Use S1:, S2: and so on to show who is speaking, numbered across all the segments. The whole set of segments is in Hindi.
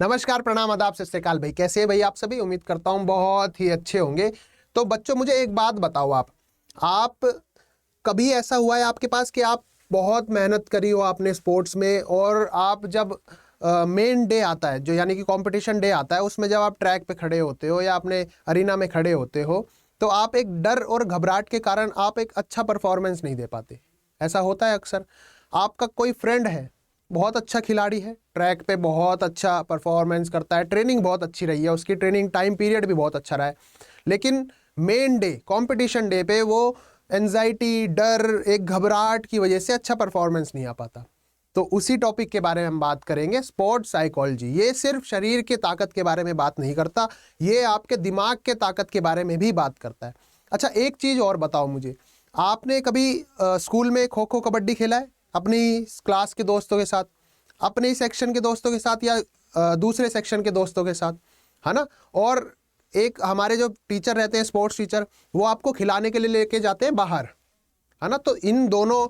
S1: नमस्कार, प्रणाम, आदाब, सत श्री अकाल भाई। कैसे हैं भाई आप सभी? उम्मीद करता हूँ बहुत ही अच्छे होंगे। तो बच्चों, मुझे एक बात बताओ, आप कभी ऐसा हुआ है आपके पास कि आप बहुत मेहनत करी हो आपने स्पोर्ट्स में, और आप जब मेन डे आता है, जो यानी कि कंपटीशन डे आता है, उसमें जब आप ट्रैक पे खड़े होते हो या अपने अरीना में खड़े होते हो, तो आप एक डर और घबराहट के कारण आप एक अच्छा परफॉर्मेंस नहीं दे पाते। ऐसा होता है अक्सर। आपका कोई फ्रेंड है, बहुत अच्छा खिलाड़ी है, ट्रैक पे बहुत अच्छा परफॉर्मेंस करता है, ट्रेनिंग बहुत अच्छी रही है, उसकी ट्रेनिंग टाइम पीरियड भी बहुत अच्छा रहा है, लेकिन मेन डे कंपटीशन डे पे वो एंजाइटी, डर, एक घबराहट की वजह से अच्छा परफॉर्मेंस नहीं आ पाता। तो उसी टॉपिक के बारे में हम बात करेंगे, स्पोर्ट्स साइकोलॉजी। ये सिर्फ शरीर के ताकत के बारे में बात नहीं करता, ये आपके दिमाग के ताकत के बारे में भी बात करता है। अच्छा, एक चीज़ और बताओ मुझे, आपने कभी स्कूल में खो खो कबड्डी खेला है अपनी क्लास के दोस्तों के साथ, अपने सेक्शन के दोस्तों के साथ, या दूसरे सेक्शन के दोस्तों के साथ, है ना? और एक हमारे जो टीचर रहते हैं, स्पोर्ट्स टीचर, वो आपको खिलाने के लिए लेके जाते हैं बाहर, है ना? तो इन दोनों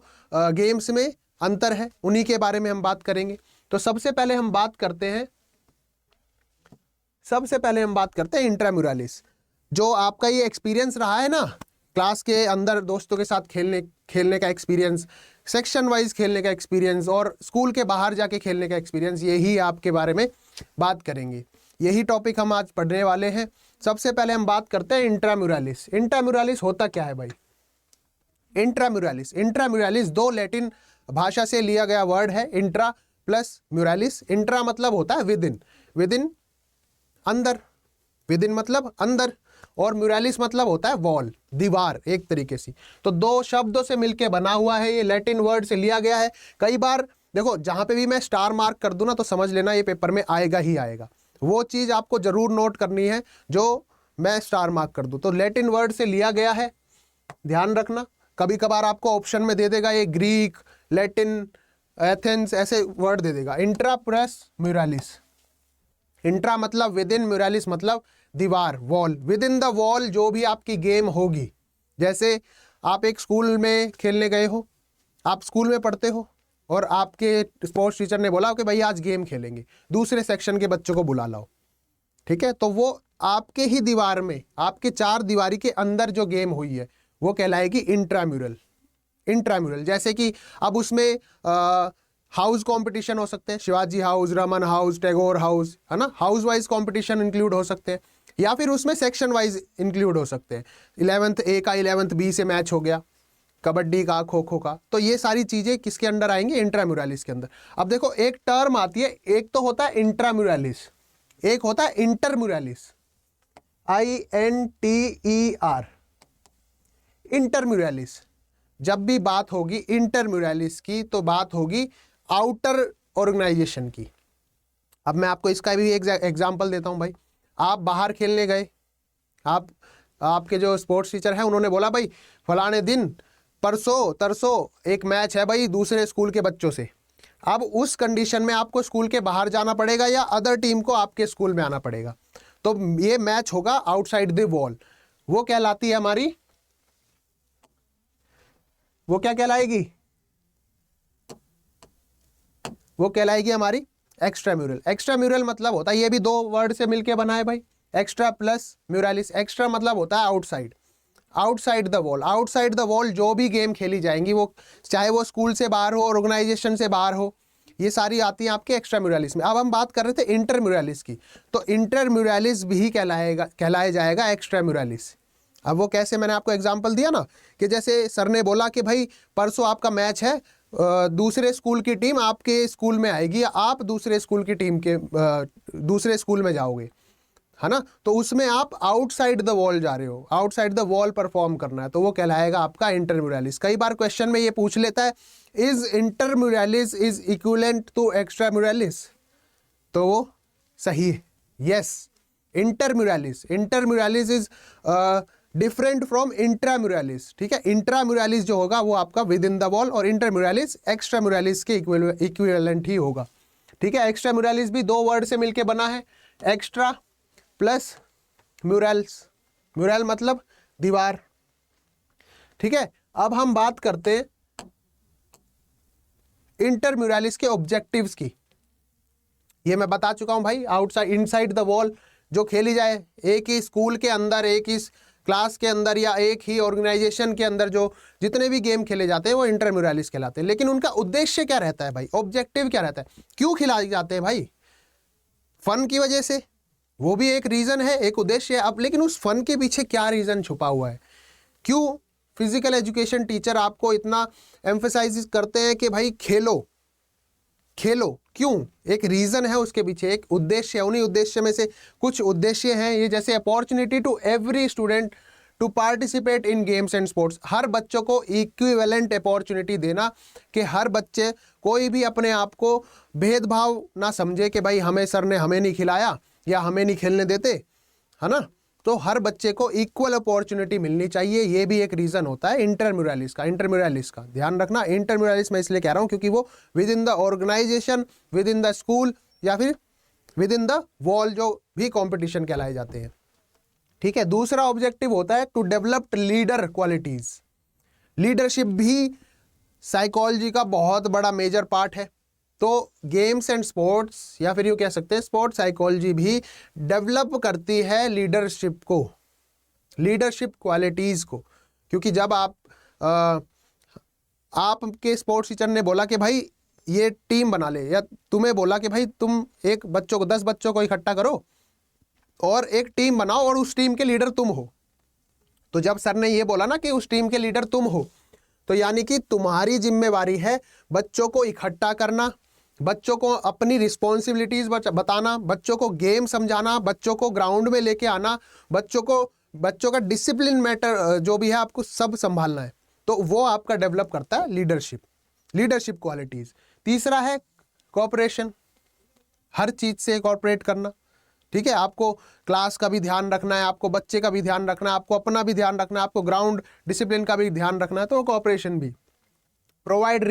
S1: गेम्स में अंतर है, उन्हीं के बारे में हम बात करेंगे। तो सबसे पहले हम बात करते हैं इंट्राम्यूरालिस। जो आपका ये एक्सपीरियंस रहा है ना, क्लास के अंदर दोस्तों के साथ खेलने का एक्सपीरियंस, सेक्शन वाइज खेलने का एक्सपीरियंस, और स्कूल के बाहर जाके खेलने का एक्सपीरियंस, यही आपके बारे में बात करेंगे। यही टॉपिक हम आज पढ़ने वाले हैं। सबसे पहले हम बात करते हैं इंट्राम्यूरालिस। इंट्राम्यूरालिस होता क्या है भाई? इंट्राम्यूरालिस दो लैटिन भाषा से लिया गया वर्ड है, इंट्रा प्लस म्यूरालिस। इंट्रा मतलब होता है विद इन अंदर, विद इन मतलब अंदर, और म्यूरालिस मतलब होता है वॉल, दीवार एक तरीके से। तो दो शब्दों से मिलकर बना हुआ है, ये लैटिन वर्ड से लिया गया है। कई बार देखो, जहां पे भी मैं स्टार मार्क कर दूं ना, तो समझ लेना ये पेपर में आएगा ही आएगा। वो चीज आपको जरूर नोट करनी है जो मैं स्टार मार्क कर दूं। तो लैटिन वर्ड से लिया गया है, ध्यान रखना। कभी कभार आपको ऑप्शन में दे देगा ये ग्रीक, लैटिन, एथेंस, ऐसे वर्ड दे देगा। Intra plus muralis. इंट्रा मतलब विद इन, म्यूरालिस मतलब दीवार, wall. Within the wall जो भी आपकी गेम होगी, जैसे आप एक स्कूल में खेलने गए हो, आप स्कूल में पढ़ते हो, और आपके स्पोर्ट्स टीचर ने बोला कि भाई आज गेम खेलेंगे, दूसरे सेक्शन के बच्चों को बुला लाओ, ठीक है? तो वो आपके ही दीवार में, आपके चार दीवारी के अंदर जो गेम हुई है, वो कहलाएगी इंट्राम्यूरल। इंट्राम्यूरल जैसे कि अब उसमें हाउस कंपटीशन हो सकते हैं, Shivaji house, Raman house, Tagore house, है ना? हाउस वाइज कंपटीशन इंक्लूड हो सकते हैं, या फिर उसमें सेक्शन वाइज इंक्लूड हो सकते हैं। 11th ए का 11th बी से मैच हो गया, कबड्डी का, खो खो का। तो ये सारी चीजें किसके अंडर आएंगी? इंट्राम्यूरालिस के अंदर। अब देखो, एक टर्म आती है, एक तो होता है इंट्राम्यूरालिस, एक होता है इंटरम्यूरालिस, INTER। इंटरम्यूरालिस, जब भी बात होगी इंटरम्यूरालिस की, तो बात होगी आउटर ऑर्गेनाइजेशन की। अब मैं आपको इसका भी एक एग्जांपल देता हूं भाई। आप बाहर खेलने गए, आपके जो स्पोर्ट्स टीचर हैं उन्होंने बोला भाई फलाने दिन, परसों तरसों एक मैच है भाई दूसरे स्कूल के बच्चों से। अब उस कंडीशन में आपको स्कूल के बाहर जाना पड़ेगा, या अदर टीम को आपके स्कूल में आना पड़ेगा। तो ये मैच होगा आउटसाइड द वॉल। वो कहलाती है हमारी, वो क्या कहलाएगी? वो कहलाएगी हमारी एक्स्ट्राम्यूरल। एक्स्ट्राम्यूरल मतलब होता है, ये भी दो वर्ड से मिलके बना है भाई, एक्स्ट्रा प्लस म्यूरालिस। एक्स्ट्रा मतलब होता है outside, outside the wall. Outside the wall जो भी गेम खेली जाएंगी, वो चाहे वो स्कूल से बाहर हो, ऑर्गेनाइजेशन से बाहर हो, ये सारी आती हैं आपके एक्स्ट्राम्यूरालिस में। अब हम बात कर रहे थे इंटरम्यूरालिस की, तो इंटरम्यूरालिस भी कहलाया जाएगा एक्स्ट्राम्यूरालिस। अब वो कैसे? मैंने आपको एग्जांपल दिया ना, कि जैसे सर ने बोला कि भाई परसों आपका मैच है, दूसरे स्कूल की टीम आपके स्कूल में आएगी, या आप दूसरे स्कूल की टीम के दूसरे स्कूल में जाओगे, है ना? तो उसमें आप आउटसाइड द वॉल जा रहे हो, आउटसाइड द वॉल परफॉर्म करना है, तो वो कहलाएगा आपका इंटरम्यूरालिस। कई बार क्वेश्चन में ये पूछ लेता है, इज इंटरम्यूरालिस इज इक्विवेलेंट टू एक्स्ट्राम्यूरालिस? तो वो सही है, यस। इंटरम्यूरालिस इज डिफरेंट फ्रॉम इंट्राम्यूरालिस, ठीक है? इंट्राम्यूरालिस जो होगा वो आपका विद इन द वॉल, और इंटरम्यूरालिस एक्स्ट्राम्यूरालिस के इक्विवेलेंट ही होगा, ठीक है? एक्स्ट्राम्यूरालिस भी दो वर्ड से मिलके बना है, एक्स्ट्रा प्लस म्यूरल्स। म्यूरल मतलब दीवार, ठीक है? अब हम बात करते हैं इंटरम्यूरालिस के ऑब्जेक्टिव्स की। ये मैं बता चुका हूं भाई। आउटसाइड इनसाइड द वॉल जो खेली जाए एक ही स्कूल के अंदर, एक ही क्लास के अंदर या एक ही ऑर्गेनाइजेशन के अंदर जो जितने भी गेम खेले जाते हैं वो इंट्राम्यूरलिस कहलाते हैं। लेकिन उनका उद्देश्य क्या रहता है भाई, ऑब्जेक्टिव क्या रहता है, क्यों खिलाए जाते हैं भाई? फन की वजह से, वो भी एक रीजन है, एक उद्देश्य है। अब लेकिन उस फन के पीछे क्या रीजन छुपा हुआ है? क्यों फिजिकल एजुकेशन टीचर आपको इतना एम्फसाइज करते हैं कि भाई खेलो खेलो? क्यों? एक रीजन है उसके पीछे, एक उद्देश्य है। उन्हीं उद्देश्य में से कुछ उद्देश्य हैं ये, जैसे opportunity to every student to participate in games and sports. हर बच्चों को इक्विवेलेंट अपॉर्चुनिटी देना कि हर बच्चे कोई भी अपने आप को भेदभाव ना समझे कि भाई हमें सर ने हमें नहीं खिलाया या हमें नहीं खेलने देते, है ना। तो हर बच्चे को इक्वल अपॉर्चुनिटी मिलनी चाहिए, ये भी एक रीजन होता है इंटरम्यूरलिस का। इंटरम्यूरलिस का ध्यान रखना, इंटरम्यूरलिस मैं इसलिए कह रहा हूं क्योंकि वो within the organization, within the school या फिर विद इन द वॉल जो भी कंपटीशन कहलाए जाते हैं। ठीक है। दूसरा ऑब्जेक्टिव होता है to develop leader qualities. Leadership भी साइकोलॉजी का बहुत बड़ा मेजर पार्ट है। तो गेम्स एंड स्पोर्ट्स या फिर यूँ कह सकते हैं स्पोर्ट्स साइकोलॉजी भी डेवलप करती है लीडरशिप को, लीडरशिप क्वालिटीज़ को। क्योंकि जब आपके स्पोर्ट्स टीचर ने बोला कि भाई ये टीम बना ले, या तुम्हें बोला कि भाई तुम एक बच्चों को 10 बच्चों को इकट्ठा करो और एक टीम बनाओ और उस टीम के लीडर तुम हो, तो जब सर ने ये बोला ना कि उस टीम के लीडर तुम हो, तो यानी कि तुम्हारी जिम्मेवारी है बच्चों को इकट्ठा करना, बच्चों को अपनी रिस्पॉन्सिबिलिटीज बताना, बच्चों को गेम समझाना, बच्चों को ग्राउंड में लेके आना, बच्चों का डिसिप्लिन मैटर जो भी है आपको सब संभालना है। तो वो आपका डेवलप करता है लीडरशिप क्वालिटीज। तीसरा है कोऑपरेशन, हर चीज से कोऑपरेट करना। ठीक है। आपको क्लास का भी ध्यान रखना है, आपको बच्चे का भी ध्यान रखना है, आपको अपना भी ध्यान रखना है, आपको ग्राउंड डिसिप्लिन का भी ध्यान रखना है, तो कोऑपरेशन भी। प्रोवाइड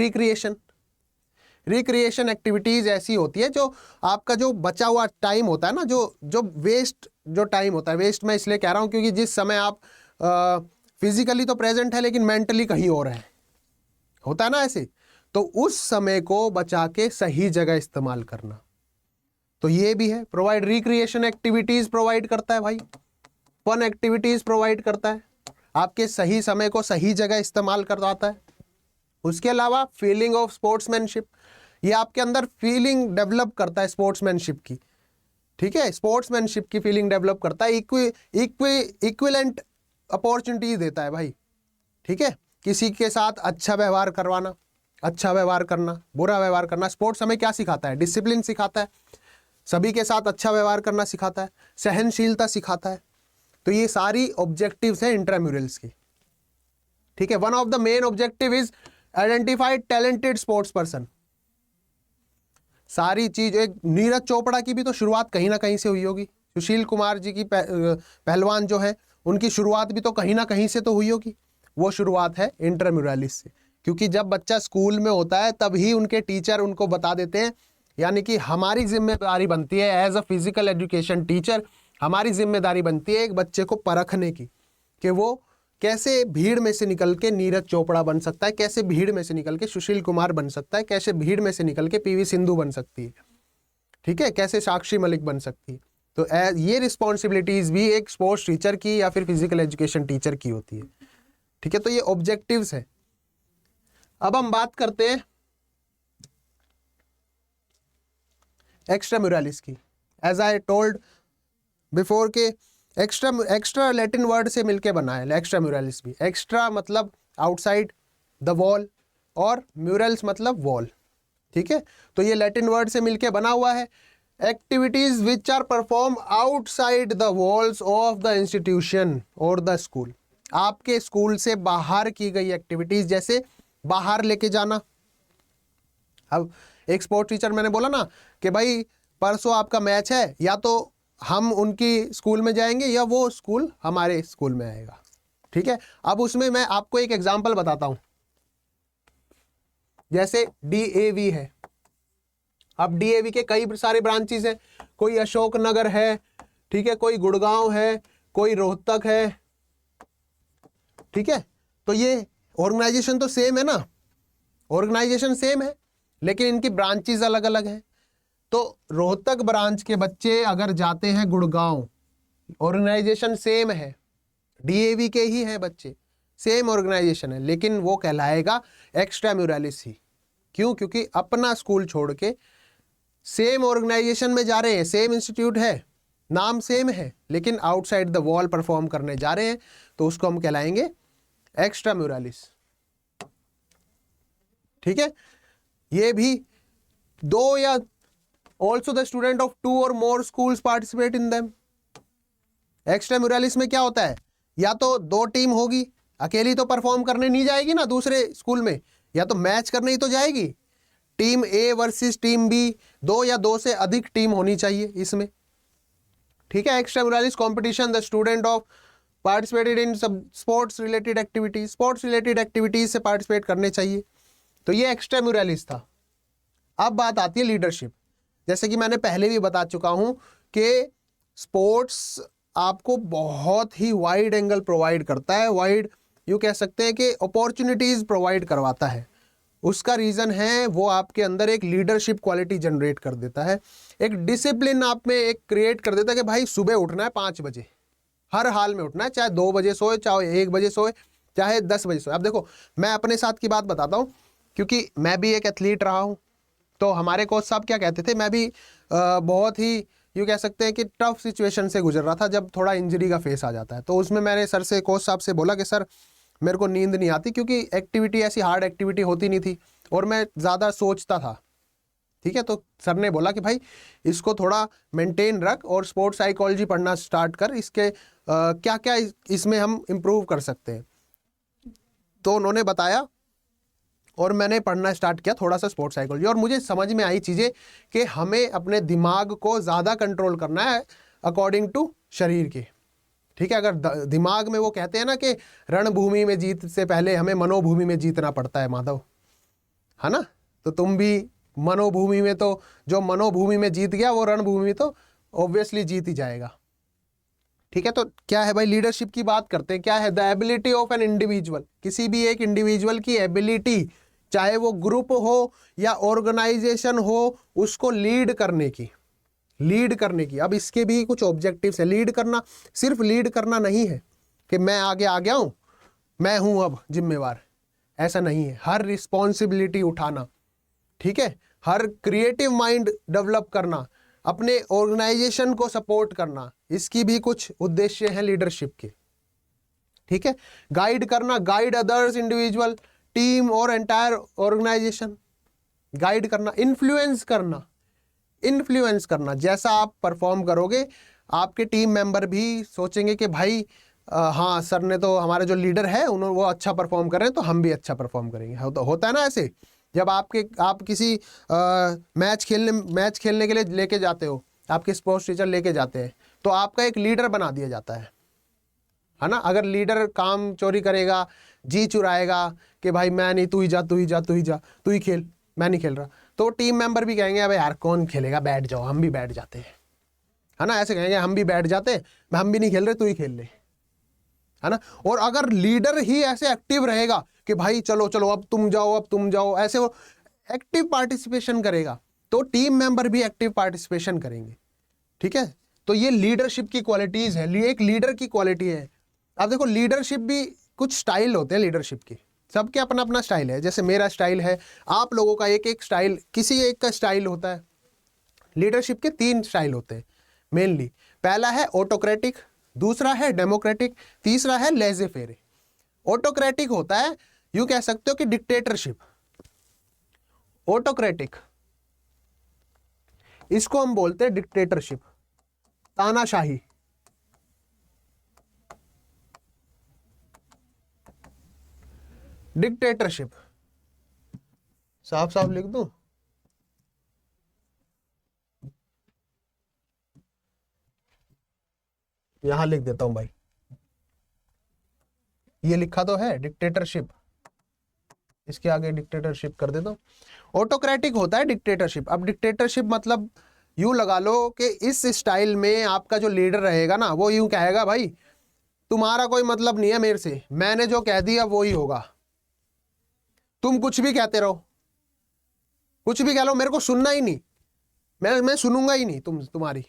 S1: रिक्रिएशन एक्टिविटीज ऐसी होती है जो आपका जो बचा हुआ टाइम होता है ना, जो वेस्ट जो टाइम होता है, वेस्ट मैं इसलिए कह रहा हूं क्योंकि जिस समय आप फिजिकली तो प्रेजेंट है लेकिन मेंटली कहीं और है, होता है ना ऐसे, तो उस समय को बचा के सही जगह इस्तेमाल करना, तो ये भी है। प्रोवाइड रिक्रिएशन एक्टिविटीज प्रोवाइड करता है भाई, फन एक्टिविटीज प्रोवाइड करता है, आपके सही समय को सही जगह इस्तेमाल करवाता है। उसके अलावा फीलिंग ऑफ स्पोर्ट्समैनशिप, ये आपके अंदर फीलिंग डेवलप करता है स्पोर्ट्समैनशिप की। ठीक है। स्पोर्ट्समैनशिप की फीलिंग डेवलप करता है, इक्विवेलेंट अपॉर्चुनिटी देता है भाई। ठीक है। किसी के साथ अच्छा व्यवहार करवाना, अच्छा व्यवहार करना, बुरा व्यवहार करना। स्पोर्ट्स हमें क्या सिखाता है? डिसिप्लिन सिखाता है, सभी के साथ अच्छा व्यवहार करना सिखाता है, सहनशीलता सिखाता है। तो ये सारी ऑब्जेक्टिव्स हैं इंट्राम्यूरल्स की। ठीक है। One of the main objective is identify talented sports person. सारी चीज, एक नीरज चोपड़ा की भी तो शुरुआत कहीं ना कहीं से हुई होगी, सुशील कुमार जी की पहलवान जो है उनकी शुरुआत भी तो कहीं ना कहीं से तो हुई होगी। वो शुरुआत है इंट्राम्यूरलिस से, क्योंकि जब बच्चा स्कूल में होता है तभी उनके टीचर उनको बता देते हैं, यानी कि हमारी जिम्मेदारी बनती है as a physical education teacher, हमारी जिम्मेदारी बनती है एक बच्चे को परखने की कि वो कैसे भीड़ में से निकल के नीरज चोपड़ा बन सकता है, कैसे भीड़ में से निकल के सुशील कुमार बन सकता है, कैसे भीड़ में से निकल के पीवी सिंधु बन सकती है। ठीक है। कैसे साक्षी मलिक बन सकती है। तो ये रिस्पॉन्सिबिलिटीज भी एक स्पोर्ट्स टीचर की या फिर फिजिकल एजुकेशन टीचर की होती है। ठीक है। तो ये ऑब्जेक्टिव्स है। अब हम बात करते हैं एक्स्ट्राम्यूरलिस की। एज आई टोल्ड बिफोर के एक्स्ट्रा लैटिन वर्ड से मिलके बना है एक्स्ट्राम्यूरलिस भी। एक्स्ट्रा मतलब आउटसाइड द वॉल और म्यूरल्स मतलब वॉल। ठीक है। तो ये लैटिन वर्ड से मिलके बना हुआ है। Activities which are perform outside the walls of the institution और द स्कूल। आपके स्कूल से बाहर की गई एक्टिविटीज, जैसे बाहर लेके जाना। अब एक स्पोर्ट टीचर, मैंने बोला ना कि भाई परसों आपका मैच है, या तो हम उनकी स्कूल में जाएंगे या वो स्कूल हमारे स्कूल में आएगा। ठीक है। अब उसमें मैं आपको एक एग्जांपल बताता हूं, जैसे DAV है। अब DAV के कई सारे ब्रांचेस हैं, कोई अशोकनगर है, ठीक है, कोई गुड़गांव है, कोई रोहतक है। ठीक है। तो ये ऑर्गेनाइजेशन तो सेम है ना, ऑर्गेनाइजेशन सेम है, लेकिन इनकी ब्रांचेस अलग अलग हैं। तो रोहतक ब्रांच के बच्चे अगर जाते हैं गुड़गांव, ऑर्गेनाइजेशन सेम है, डीएवी के ही हैं बच्चे, सेम ऑर्गेनाइजेशन है, लेकिन वो कहलाएगा एक्स्ट्रा म्यूरालिस ही। क्यों? क्योंकि अपना स्कूल छोड़ के सेम ऑर्गेनाइजेशन में जा रहे हैं, सेम इंस्टीट्यूट है, नाम सेम है, लेकिन आउटसाइड द वॉल परफॉर्म करने जा रहे हैं, तो उसको हम कहलाएंगे एक्स्ट्रा म्यूरालिस। ठीक है, ये भी दो या ऑल्सो द स्टूडेंट ऑफ 2 और more schools participate in them. Extra muralis में क्या होता है, या तो 2 टीम होगी, अकेली तो परफॉर्म करने नहीं जाएगी ना दूसरे स्कूल में, या तो मैच करने ही तो जाएगी, team A versus team B, 2 या 2 से अधिक टीम होनी चाहिए इसमें। ठीक है, extra muralis competition the student of participated in सब sports related activities, sports related activities से पार्टिसिपेट करने चाहिए। तो ये एक्स्ट्रा म्यूरालिस था। अब बात आती है लीडरशिप। जैसे कि मैंने पहले भी बता चुका हूं कि स्पोर्ट्स आपको बहुत ही वाइड एंगल प्रोवाइड करता है, वाइड यू कह सकते हैं कि अपॉर्चुनिटीज प्रोवाइड करवाता है। उसका रीजन है वो आपके अंदर एक लीडरशिप क्वालिटी जनरेट कर देता है, एक डिसिप्लिन आप में एक क्रिएट कर देता है कि भाई सुबह उठना है 5 बजे, हर हाल में उठना है, चाहे 2 बजे सोए, चाहे 1 बजे सोए, चाहे 10 बजे सोए। अब देखो, मैं अपने साथ की बात बताता हूँ, क्योंकि मैं भी एक एथलीट रहा हूँ। तो हमारे कोच साहब क्या कहते थे, मैं भी बहुत ही यू कह सकते हैं कि टफ सिचुएशन से गुजर रहा था, जब थोड़ा इंजरी का फेस आ जाता है। तो उसमें मैंने सर से, कोच साहब से बोला कि सर मेरे को नींद नहीं आती, क्योंकि एक्टिविटी ऐसी हार्ड एक्टिविटी होती नहीं थी और मैं ज़्यादा सोचता था। ठीक है, तो सर ने बोला कि भाई इसको थोड़ा मेंटेन रख और स्पोर्ट्स साइकोलॉजी पढ़ना स्टार्ट कर, इसके क्या क्या इसमें हम इम्प्रूव कर सकते हैं। तो उन्होंने बताया और मैंने पढ़ना स्टार्ट किया थोड़ा सा स्पोर्ट्स साइकोलॉजी, और मुझे समझ में आई चीज़ें कि हमें अपने दिमाग को ज़्यादा कंट्रोल करना है अकॉर्डिंग टू शरीर के। ठीक है, अगर दिमाग में वो कहते हैं ना कि रणभूमि में जीत से पहले हमें मनोभूमि में जीतना पड़ता है माधव, है ना, तो तुम भी मनोभूमि में, तो जो मनोभूमि में जीत गया वो रणभूमि में तो ऑब्वियसली जीत ही जाएगा। ठीक है, तो क्या है भाई, लीडरशिप की बात करते हैं। क्या है, the ability of an individual, किसी भी एक इंडिविजुअल की एबिलिटी, चाहे वो ग्रुप हो या ऑर्गेनाइजेशन हो, उसको लीड करने की, लीड करने की। अब इसके भी कुछ ऑब्जेक्टिव्स है। लीड करना सिर्फ लीड करना नहीं है कि मैं आगे आ गया हूं, मैं हूं अब जिम्मेवार, ऐसा नहीं है। हर रिस्पॉन्सिबिलिटी उठाना, ठीक है, हर क्रिएटिव माइंड डेवलप करना, अपने ऑर्गेनाइजेशन को सपोर्ट करना, इसकी भी कुछ उद्देश्य हैं लीडरशिप के। ठीक है, गाइड करना, गाइड अदर्स, इंडिविजुअल, टीम और एंटायर ऑर्गेनाइजेशन, गाइड करना, इन्फ्लुएंस करना, इन्फ्लुएंस करना। जैसा आप परफॉर्म करोगे आपके टीम मेंबर भी सोचेंगे कि भाई हाँ सर ने तो, हमारे जो लीडर है उन्होंने वो अच्छा परफॉर्म कर रहे हैं तो हम भी अच्छा परफॉर्म करेंगे। होता है ना ऐसे, जब आप किसी मैच खेलने के लिए लेके जाते हो, आपके स्पोर्ट्स टीचर लेके जाते हैं, तो आपका एक लीडर बना दिया जाता है ना। अगर लीडर काम चोरी करेगा, जी चुराएगा कि भाई मैं नहीं, तू ही जा, तू ही जा, तू ही जा, तू ही खेल, मैं नहीं खेल रहा, तो टीम मेंबर भी कहेंगे अबे यार कौन खेलेगा, बैठ जाओ, हम भी बैठ जाते हैं, है ना। ऐसे कहेंगे हम भी बैठ जाते हैं, हम भी नहीं खेल रहे, तू ही खेल ले, है ना। और अगर लीडर ही ऐसे एक्टिव रहेगा कि भाई चलो चलो अब तुम जाओ, अब तुम जाओ, ऐसे वो एक्टिव पार्टिसिपेशन करेगा, तो टीम मेंबर भी एक्टिव पार्टिसिपेशन करेंगे। ठीक है, तो ये लीडरशिप की क्वालिटीज है, एक लीडर की क्वालिटी है। अब देखो, लीडरशिप भी कुछ स्टाइल होते हैं लीडरशिप की, सबके अपना अपना स्टाइल है। जैसे मेरा स्टाइल है, आप लोगों का एक एक स्टाइल, किसी एक का स्टाइल होता है। लीडरशिप के 3 स्टाइल होते हैं मेनली। पहला है ऑटोक्रेटिक, दूसरा है डेमोक्रेटिक, तीसरा है लेजे फेरे। ऑटोक्रेटिक होता है, यूं कह सकते हो कि डिक्टेटरशिप। ऑटोक्रेटिक, इसको हम बोलते हैं डिक्टेटरशिप, तानाशाही। डिक्टेटरशिप साफ साफ लिख दूं, यहां लिख देता हूं भाई, ये लिखा तो है डिक्टेटरशिप, इसके आगे डिक्टेटरशिप कर देता हूं। ऑटोक्रेटिक होता है डिक्टेटरशिप। अब डिक्टेटरशिप मतलब यूं लगा लो कि इस स्टाइल में आपका जो लीडर रहेगा ना, वो यूं कहेगा भाई तुम्हारा कोई मतलब नहीं है मेरे से, मैंने जो कह दिया वो ही होगा, तुम कुछ भी कहते रहो, कुछ भी कह लो, मेरे को सुनना ही नहीं, मैं सुनूंगा ही नहीं तुम्हारी।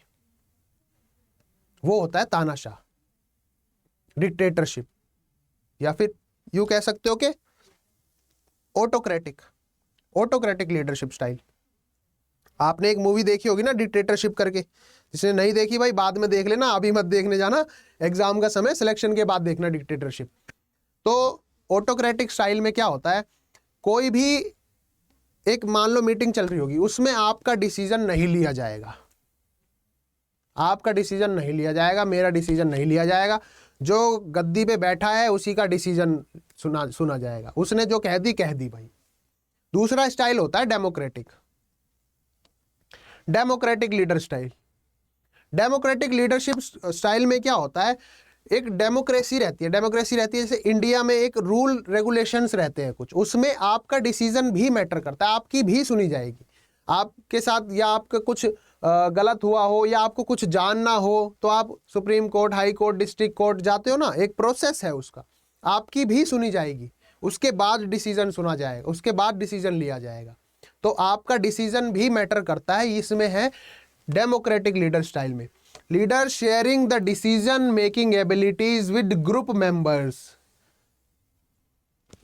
S1: वो होता है तानाशाह, डिक्टेटरशिप, या फिर यूं कह सकते हो कि ऑटोक्रेटिक लीडरशिप स्टाइल। आपने एक मूवी देखी होगी ना डिक्टेटरशिप करके, जिसने नहीं देखी भाई बाद में देख लेना, अभी मत देखने जाना, एग्जाम का समय, सिलेक्शन के बाद देखना डिक्टेटरशिप। तो ऑटोक्रेटिक स्टाइल में क्या होता है, कोई भी एक मान लो मीटिंग चल रही होगी, उसमें आपका डिसीजन नहीं लिया जाएगा, आपका डिसीजन नहीं लिया जाएगा, मेरा डिसीजन नहीं लिया जाएगा, जो गद्दी पे बैठा है उसी का डिसीजन सुना जाएगा, उसने जो कह दी भाई। दूसरा स्टाइल होता है democratic leader style. Democratic leadership style में क्या होता है, एक डेमोक्रेसी रहती है जैसे इंडिया में एक रूल रेगुलेशंस रहते हैं कुछ, उसमें आपका डिसीजन भी मैटर करता है, आपकी भी सुनी जाएगी। आपके साथ या आपका कुछ गलत हुआ हो या आपको कुछ जानना हो तो आप supreme court, high court, district court जाते हो ना, एक प्रोसेस है उसका, आपकी भी सुनी जाएगी, उसके बाद डिसीजन सुना जाएगा, उसके बाद डिसीजन लिया जाएगा। तो आपका डिसीजन भी मैटर करता है, इसमें है डेमोक्रेटिक लीडर स्टाइल में। Leader sharing the decision making abilities with group members.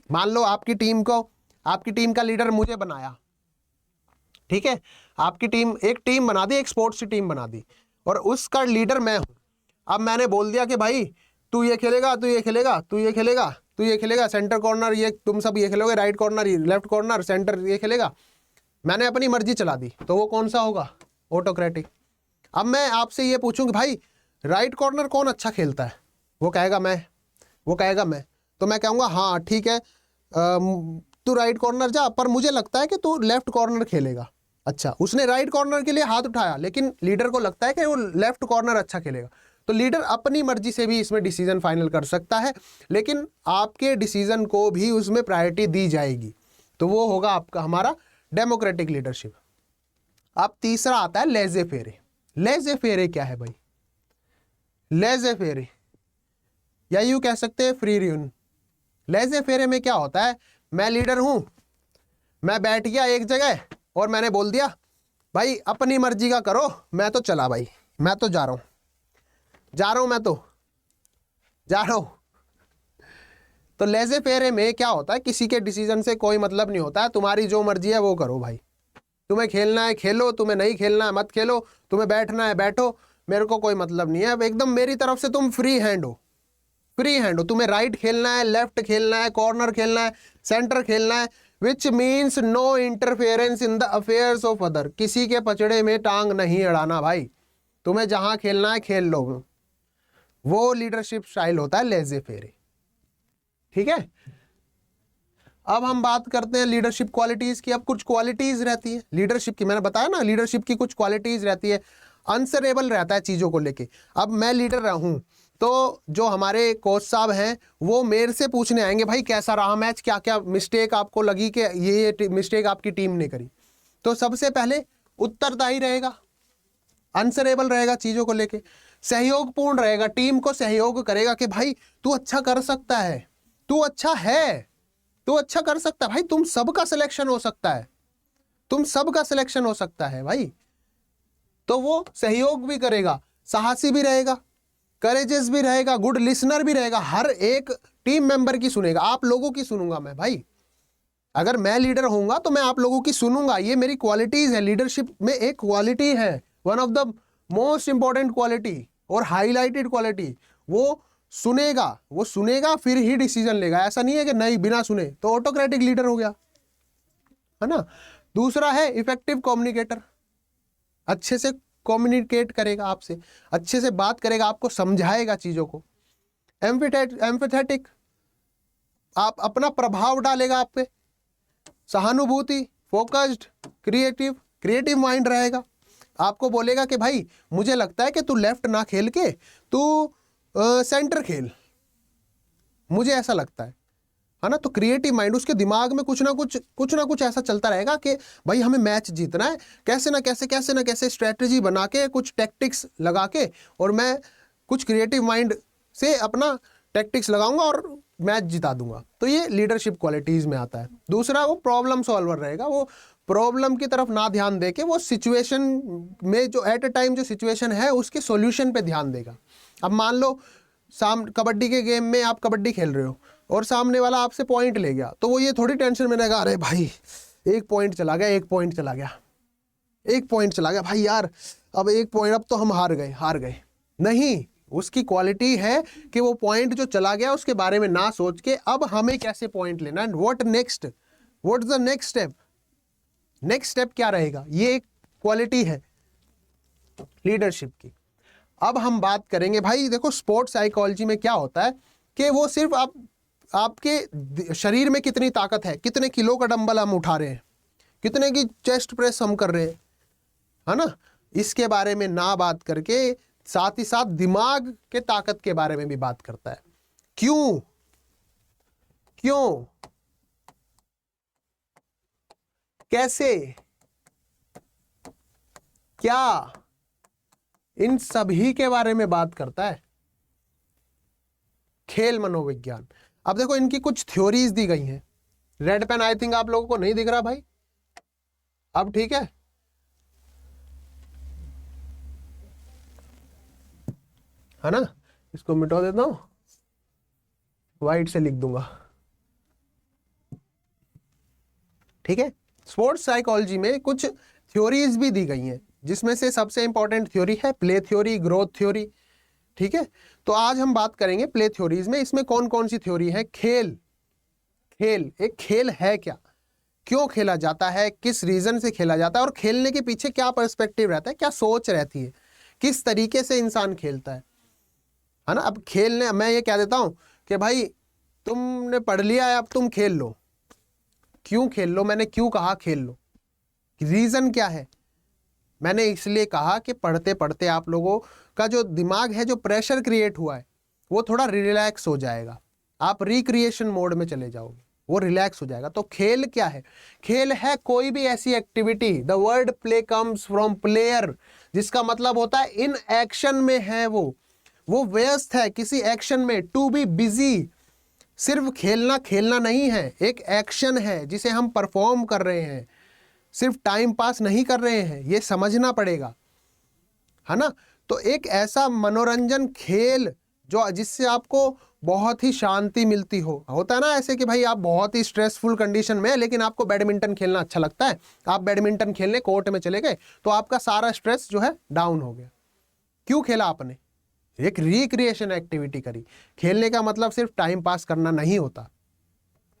S1: मान लो आपकी टीम का लीडर मुझे बनाया, ठीक है, आपकी टीम, एक टीम बना दी, एक स्पोर्ट्स की टीम बना दी, और उसका लीडर मैं हूं। अब मैंने बोल दिया कि भाई तू ये खेलेगा, तू ये खेलेगा, तू ये खेलेगा, तू ये खेलेगा, सेंटर कॉर्नर ये तुम सब ये खेलोगे, right corner, left corner, centre ये खेलेगा, मैंने अपनी मर्जी चला दी, तो वो कौन सा होगा, ऑटोक्रेटिक। अब मैं आपसे ये पूछूं कि भाई राइट कॉर्नर कौन अच्छा खेलता है, वो कहेगा मैं, तो मैं कहूँगा हाँ ठीक है तू राइट कॉर्नर जा, पर मुझे लगता है कि तू लेफ्ट कॉर्नर खेलेगा। अच्छा, उसने राइट कॉर्नर के लिए हाथ उठाया, लेकिन लीडर को लगता है कि वो लेफ्ट कॉर्नर अच्छा खेलेगा, तो लीडर अपनी मर्जी से भी इसमें डिसीजन फाइनल कर सकता है, लेकिन आपके डिसीजन को भी उसमें प्रायोरिटी दी जाएगी, तो वो होगा आपका हमारा डेमोक्रेटिक लीडरशिप। अब तीसरा आता है लेजे फेरे। लेजे फेरे क्या है भाई, लेजे फेरे या यूं कह सकते हैं फ्री रियून। लेजे फेरे में क्या होता है, मैं लीडर हूं, मैं बैठ गया एक जगह और मैंने बोल दिया भाई अपनी मर्जी का करो, मैं तो चला भाई, मैं तो जा रहा हूं, मैं तो जा रहा हूं। तो लेजे फेरे में क्या होता है, किसी के डिसीजन से कोई मतलब नहीं होता है, तुम्हारी जो मर्जी है वो करो भाई, तुम्हें खेलना है खेलो, तुम्हें नहीं खेलना है मत खेलो, तुम्हें बैठना है बैठो, मेरे को कोई मतलब नहीं है। अब एकदम मेरी तरफ से तुम फ्री हैंड हो, तुम्हें राइट खेलना है, लेफ्ट खेलना है, कॉर्नर खेलना है, सेंटर खेलना है, which means no interference in the affairs of other. किसी के पचड़े में टांग नहीं अड़ाना भाई, तुम्हें जहां खेलना है खेल लो, वो लीडरशिप स्टाइल होता है लेजे फेरे, ठीक है। अब हम बात करते हैं लीडरशिप क्वालिटीज की। अब कुछ क्वालिटीज रहती है लीडरशिप की, मैंने बताया ना लीडरशिप की कुछ क्वालिटीज रहती है, आंसरेबल रहता है चीजों को लेके। अब मैं लीडर रहूं तो जो हमारे कोच साहब हैं वो मेरे से पूछने आएंगे भाई कैसा रहा मैच, क्या क्या मिस्टेक आपको लगी कि ये मिस्टेक आपकी टीम ने करी, तो सबसे पहले उत्तरदायी रहेगा, आंसरेबल रहेगा चीजों को लेके, सहयोगपूर्ण रहेगा, टीम को सहयोग करेगा कि भाई तू अच्छा कर सकता है, तू अच्छा है, तू अच्छा कर सकता है भाई, तुम सबका सिलेक्शन हो सकता है, तुम सबका सिलेक्शन हो सकता है भाई। तो वो सहयोग भी करेगा, साहसी भी रहेगा, करेजेस भी रहेगा, गुड लिसनर भी रहेगा, हर एक टीम मेंबर की सुनेगा, आप लोगों की सुनूंगा मैं भाई, अगर मैं लीडर होऊंगा तो मैं आप लोगों की सुनूंगा, ये मेरी क्वालिटीज है, लीडरशिप में एक क्वालिटी है, one of the most important quality और हाईलाइटेड क्वालिटी। वो सुनेगा फिर ही डिसीजन लेगा, ऐसा नहीं है कि नहीं बिना सुने, तो ऑटोक्रेटिक लीडर हो गया, है ना। दूसरा है इफेक्टिव कम्युनिकेटर, अच्छे से कम्युनिकेट करेगा आपसे, अच्छे से बात करेगा, आपको समझाएगा चीजों को। एम्पैथेटिक, आप अपना प्रभाव डालेगा आप पे। सहानुभूति, फोकस्ड, क्रिएटिव माइंड रहेगा, आपको बोलेगा कि भाई मुझे लगता है कि तू लेफ्ट ना खेल के तू सेंटर खेल, मुझे ऐसा लगता है ना। तो क्रिएटिव माइंड, उसके दिमाग में कुछ ना कुछ ऐसा चलता रहेगा कि भाई हमें मैच जीतना है, कैसे ना कैसे स्ट्रेटजी बना के, कुछ टैक्टिक्स लगा के, और मैं कुछ क्रिएटिव माइंड से अपना टैक्टिक्स लगाऊंगा और मैच जिता दूंगा। तो ये लीडरशिप क्वालिटीज में आता है। दूसरा वो प्रॉब्लम सॉल्वर रहेगा, वो प्रॉब्लम की तरफ ना ध्यान दे के वो सिचुएशन में जो एट अ टाइम जो सिचुएशन है उसके सॉल्यूशन पे ध्यान देगा। अब मान लो कबड्डी के गेम में आप कबड्डी खेल रहे हो और सामने वाला आपसे पॉइंट ले गया, तो वो ये थोड़ी टेंशन में रहेगा, अरे भाई 1 पॉइंट चला गया, 1 पॉइंट चला गया, 1 पॉइंट चला गया भाई यार, अब 1 पॉइंट, अब तो हम हार गए। नहीं, उसकी क्वालिटी है कि वो पॉइंट जो चला गया उसके बारे में ना सोच के अब हमें कैसे पॉइंट लेना है, what next, what is the next step, next step क्या रहेगा, ये एक क्वालिटी है लीडरशिप की। अब हम बात करेंगे भाई, देखो स्पोर्ट्स साइकोलॉजी में क्या होता है कि वो सिर्फ आपके शरीर में कितनी ताकत है, कितने किलो का डंबल हम उठा रहे हैं, कितने की चेस्ट प्रेस हम कर रहे हैं, है ना, इसके बारे में ना बात करके साथ ही साथ दिमाग के ताकत के बारे में भी बात करता है। क्यों, कैसे, क्या, इन सभी के बारे में बात करता है खेल मनोविज्ञान। अब देखो इनकी कुछ थ्योरीज दी गई हैं। रेड पेन आई थिंक आप लोगों को नहीं दिख रहा भाई, अब ठीक है ना, इसको मिटा देता हूं, व्हाइट से लिख दूंगा, ठीक है। स्पोर्ट्स साइकोलॉजी में कुछ थ्योरीज भी दी गई हैं, जिसमें से सबसे इंपॉर्टेंट थ्योरी है प्ले थ्योरी, ग्रोथ थ्योरी, ठीक है। तो आज हम बात करेंगे प्ले थ्योरीज में, इसमें कौन कौन सी थ्योरी है। खेल एक खेल है क्या, क्यों खेला जाता है, किस रीजन से खेला जाता है, और खेलने के पीछे क्या पर्सपेक्टिव रहता है, क्या सोच रहती है, किस तरीके से इंसान खेलता है ना। अब खेलने, मैं ये कह देता हूं कि भाई तुमने पढ़ लिया है, अब तुम खेल लो, क्यों खेल लो, मैंने क्यों कहा खेल लो, रीजन क्या है, मैंने इसलिए कहा कि पढ़ते पढ़ते आप लोगों का जो दिमाग है, जो प्रेशर क्रिएट हुआ है, वो थोड़ा रिलैक्स हो जाएगा, आप रिक्रिएशन मोड में चले जाओगे, वो रिलैक्स हो जाएगा। तो खेल क्या है, खेल है कोई भी ऐसी activity, the word play comes from player, जिसका मतलब होता है इन एक्शन में है, वो व्यस्त है किसी एक्शन में, टू बी बिजी। सिर्फ खेलना नहीं है, एक एक्शन है जिसे हम परफॉर्म कर रहे हैं, सिर्फ टाइम पास नहीं कर रहे हैं, ये समझना पड़ेगा, है ना। तो एक ऐसा मनोरंजन खेल जो जिससे आपको बहुत ही शांति मिलती हो, होता है ना ऐसे कि भाई आप बहुत ही स्ट्रेसफुल कंडीशन में है, लेकिन आपको बैडमिंटन खेलना अच्छा लगता है, आप बैडमिंटन खेलने कोर्ट में चले गए, तो आपका सारा स्ट्रेस जो है डाउन हो गया। क्यों खेला आपने, एक रिक्रिएशन एक्टिविटी करी। खेलने का मतलब सिर्फ टाइम पास करना नहीं होता,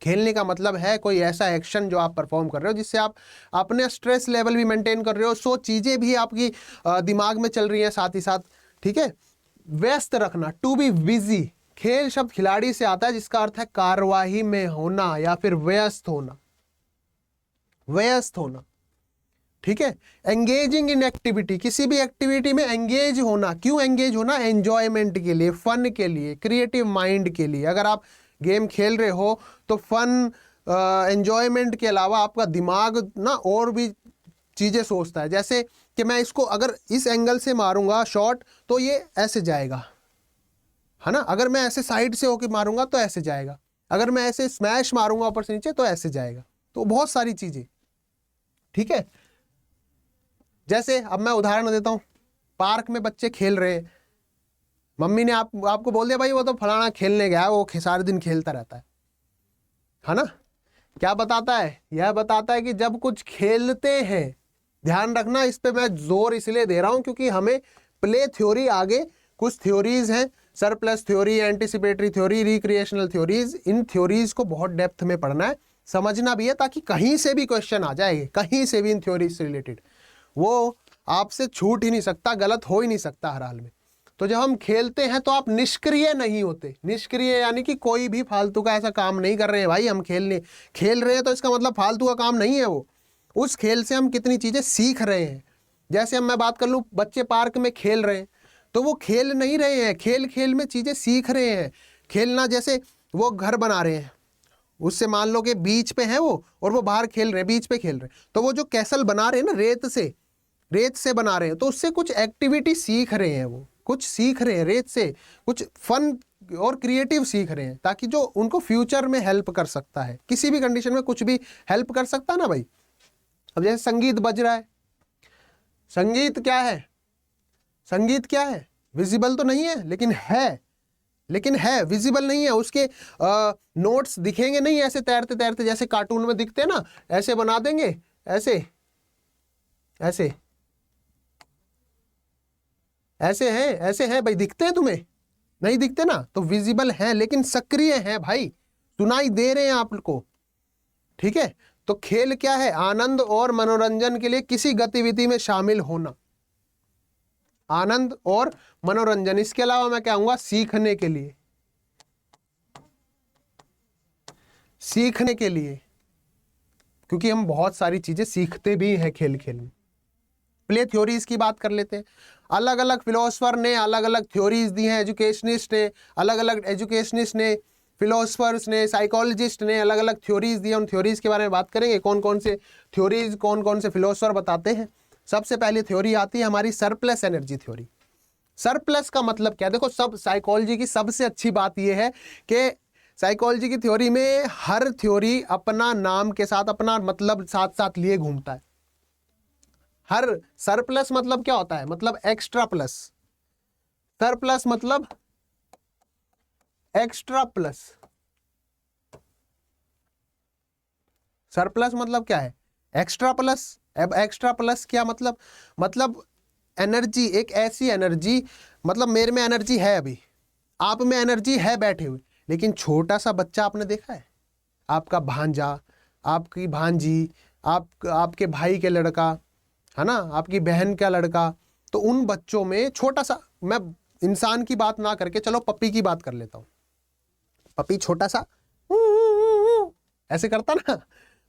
S1: खेलने का मतलब है कोई ऐसा एक्शन जो आप परफॉर्म कर रहे हो जिससे आप अपने स्ट्रेस लेवल भी मेंटेन कर रहे हो, सो चीजें भी आपकी दिमाग में चल रही हैं साथ ही साथ, ठीक है। व्यस्त रखना, टू बी बिजी, खेल शब्द खिलाड़ी से आता है जिसका अर्थ है कार्यवाही में होना या फिर व्यस्त होना, ठीक है। एंगेजिंग इन एक्टिविटी, किसी भी एक्टिविटी में एंगेज होना, क्यों एंगेज होना, एंजॉयमेंट के लिए, फन के लिए, क्रिएटिव माइंड के लिए। अगर आप गेम खेल रहे हो तो फन एंजॉयमेंट के अलावा आपका दिमाग ना और भी चीजें सोचता है, जैसे कि मैं इसको अगर इस एंगल से मारूंगा शॉट तो ये ऐसे जाएगा, है ना, अगर मैं ऐसे साइड से होके मारूंगा तो ऐसे जाएगा, अगर मैं ऐसे स्मैश मारूंगा ऊपर से नीचे तो ऐसे जाएगा, तो बहुत सारी चीजें, ठीक है। जैसे अब मैं उदाहरण देता हूं, पार्क में बच्चे खेल रहे हैं, मम्मी ने आपको बोल दिया भाई वो तो फलाना खेलने गया, वो सारे दिन खेलता रहता है ना। क्या बताता है, यह बताता है कि जब कुछ खेलते हैं, ध्यान रखना इस पे मैं जोर इसलिए दे रहा हूं क्योंकि हमें प्ले थ्योरी आगे कुछ थ्योरीज हैं, surplus theory, anticipatory theory, recreational theories, इन थ्योरीज को बहुत डेप्थ में पढ़ना है, समझना भी है, ताकि कहीं से भी क्वेश्चन आ जाए, कहीं से भी इन थ्योरीज से रिलेटेड, वो आपसे छूट ही नहीं सकता, गलत हो ही नहीं सकता हर हाल में। तो जब हम खेलते हैं तो आप निष्क्रिय नहीं होते, निष्क्रिय यानी कि कोई भी फालतू का ऐसा काम नहीं कर रहे हैं भाई, हम खेल रहे हैं तो इसका मतलब फालतू का काम नहीं है वो, उस खेल से हम कितनी चीजें सीख रहे हैं। जैसे अब मैं बात कर लूं, बच्चे पार्क में खेल रहे हैं तो वो खेल नहीं रहे हैं, खेल में चीजें सीख रहे हैं। खेलना जैसे वो घर बना रहे हैं, उससे मान लो कि बीच पे है वो और वो बाहर खेल रहे हैं, बीच पे खेल रहे हैं, तो वो जो कैसल बना रहे हैं ना, रेत से बना रहे हैं, तो उससे कुछ एक्टिविटी सीख रहे हैं, वो कुछ सीख रहे हैं रेत से, कुछ फन और क्रिएटिव सीख रहे हैं, ताकि जो उनको फ्यूचर में हेल्प कर सकता है, किसी भी कंडीशन में कुछ भी हेल्प कर सकता है ना भाई। अब जैसे संगीत बज रहा है, संगीत क्या है, संगीत क्या है, विजिबल तो नहीं है लेकिन है, विजिबल नहीं है, उसके नोट्स दिखेंगे नहीं ऐसे तैरते तैरते जैसे कार्टून में दिखते हैं ना, ऐसे बना देंगे, ऐसे ऐसे ऐसे हैं, ऐसे हैं भाई, दिखते हैं तुम्हें, नहीं दिखते ना, तो विजिबल हैं लेकिन सक्रिय हैं भाई, सुनाई दे रहे हैं आपको, ठीक है। तो खेल क्या है, आनंद और मनोरंजन के लिए किसी गतिविधि में शामिल होना, आनंद और मनोरंजन। इसके अलावा मैं कहूंगा सीखने के लिए, सीखने के लिए, क्योंकि हम बहुत सारी चीजें सीखते भी हैं खेल खेल में। प्ले थ्योरीज की बात कर लेते हैं, अलग अलग फिलोसफर ने अलग अलग थ्योरीज दी हैं, एजुकेशनिस्ट ने अलग अलग, एजुकेशनिस्ट ने, फिलोसफर्स ने, साइकोलॉजिस्ट ने अलग अलग थ्योरीज दी हैं। उन थ्योरीज के बारे में बात करेंगे, कौन कौन से थ्योरीज, कौन कौन से फिलोसफर बताते हैं। सबसे पहली थ्योरी आती है हमारी सरप्लस एनर्जी थ्योरी। सरप्लस का मतलब क्या है, देखो सब साइकोलॉजी की सबसे अच्छी बात यह है कि साइकोलॉजी की थ्योरी में हर थ्योरी अपना नाम के साथ अपना मतलब साथ साथ लिए घूमता है। हर सरप्लस मतलब क्या होता है, मतलब एक्स्ट्रा प्लस, सरप्लस मतलब एक्स्ट्रा प्लस, सरप्लस मतलब क्या है, एक्स्ट्रा प्लस। अब एक्स्ट्रा प्लस क्या मतलब एनर्जी, एक ऐसी एनर्जी, मतलब मेरे में एनर्जी है अभी, आप में एनर्जी है बैठे हुए, लेकिन छोटा सा बच्चा आपने देखा है, आपका भांजा, आपकी भांजी, आपके भाई के लड़का है ना, आपकी बहन का लड़का, तो उन बच्चों में छोटा सा, मैं इंसान की बात ना करके चलो पप्पी की बात कर लेता हूं। पप्पी छोटा सा ऐसे करता ना,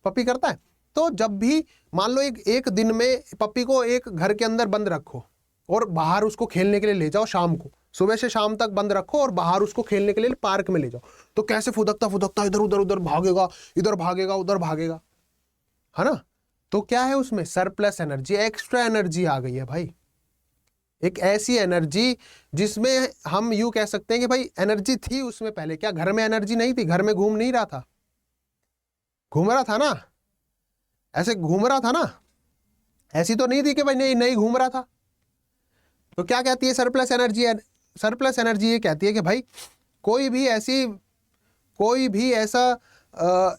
S1: पप्पी करता है। तो जब भी मान लो एक दिन में पप्पी को एक घर के अंदर बंद रखो और बाहर उसको खेलने के लिए ले जाओ, शाम को सुबह से शाम तक बंद रखो और बाहर उसको खेलने के लिए पार्क में ले जाओ, तो कैसे फुदकता फुदकता इधर उधर उधर भागेगा, इधर भागेगा उधर भागेगा, है ना। तो क्या है उसमें, सरप्लस एनर्जी, एक्स्ट्रा एनर्जी आ गई है भाई, एक ऐसी एनर्जी जिसमें हम यूं कह सकते हैं कि भाई एनर्जी थी उसमें पहले। क्या घर में एनर्जी नहीं थी, घर में घूम नहीं रहा था, घूम रहा था ना, ऐसे घूम रहा था ना, ऐसी तो नहीं थी कि भाई नहीं घूम रहा था। तो क्या कहती है सरप्लस एनर्जी, सरप्लस एनर्जी ये कहती है कि भाई कोई भी ऐसा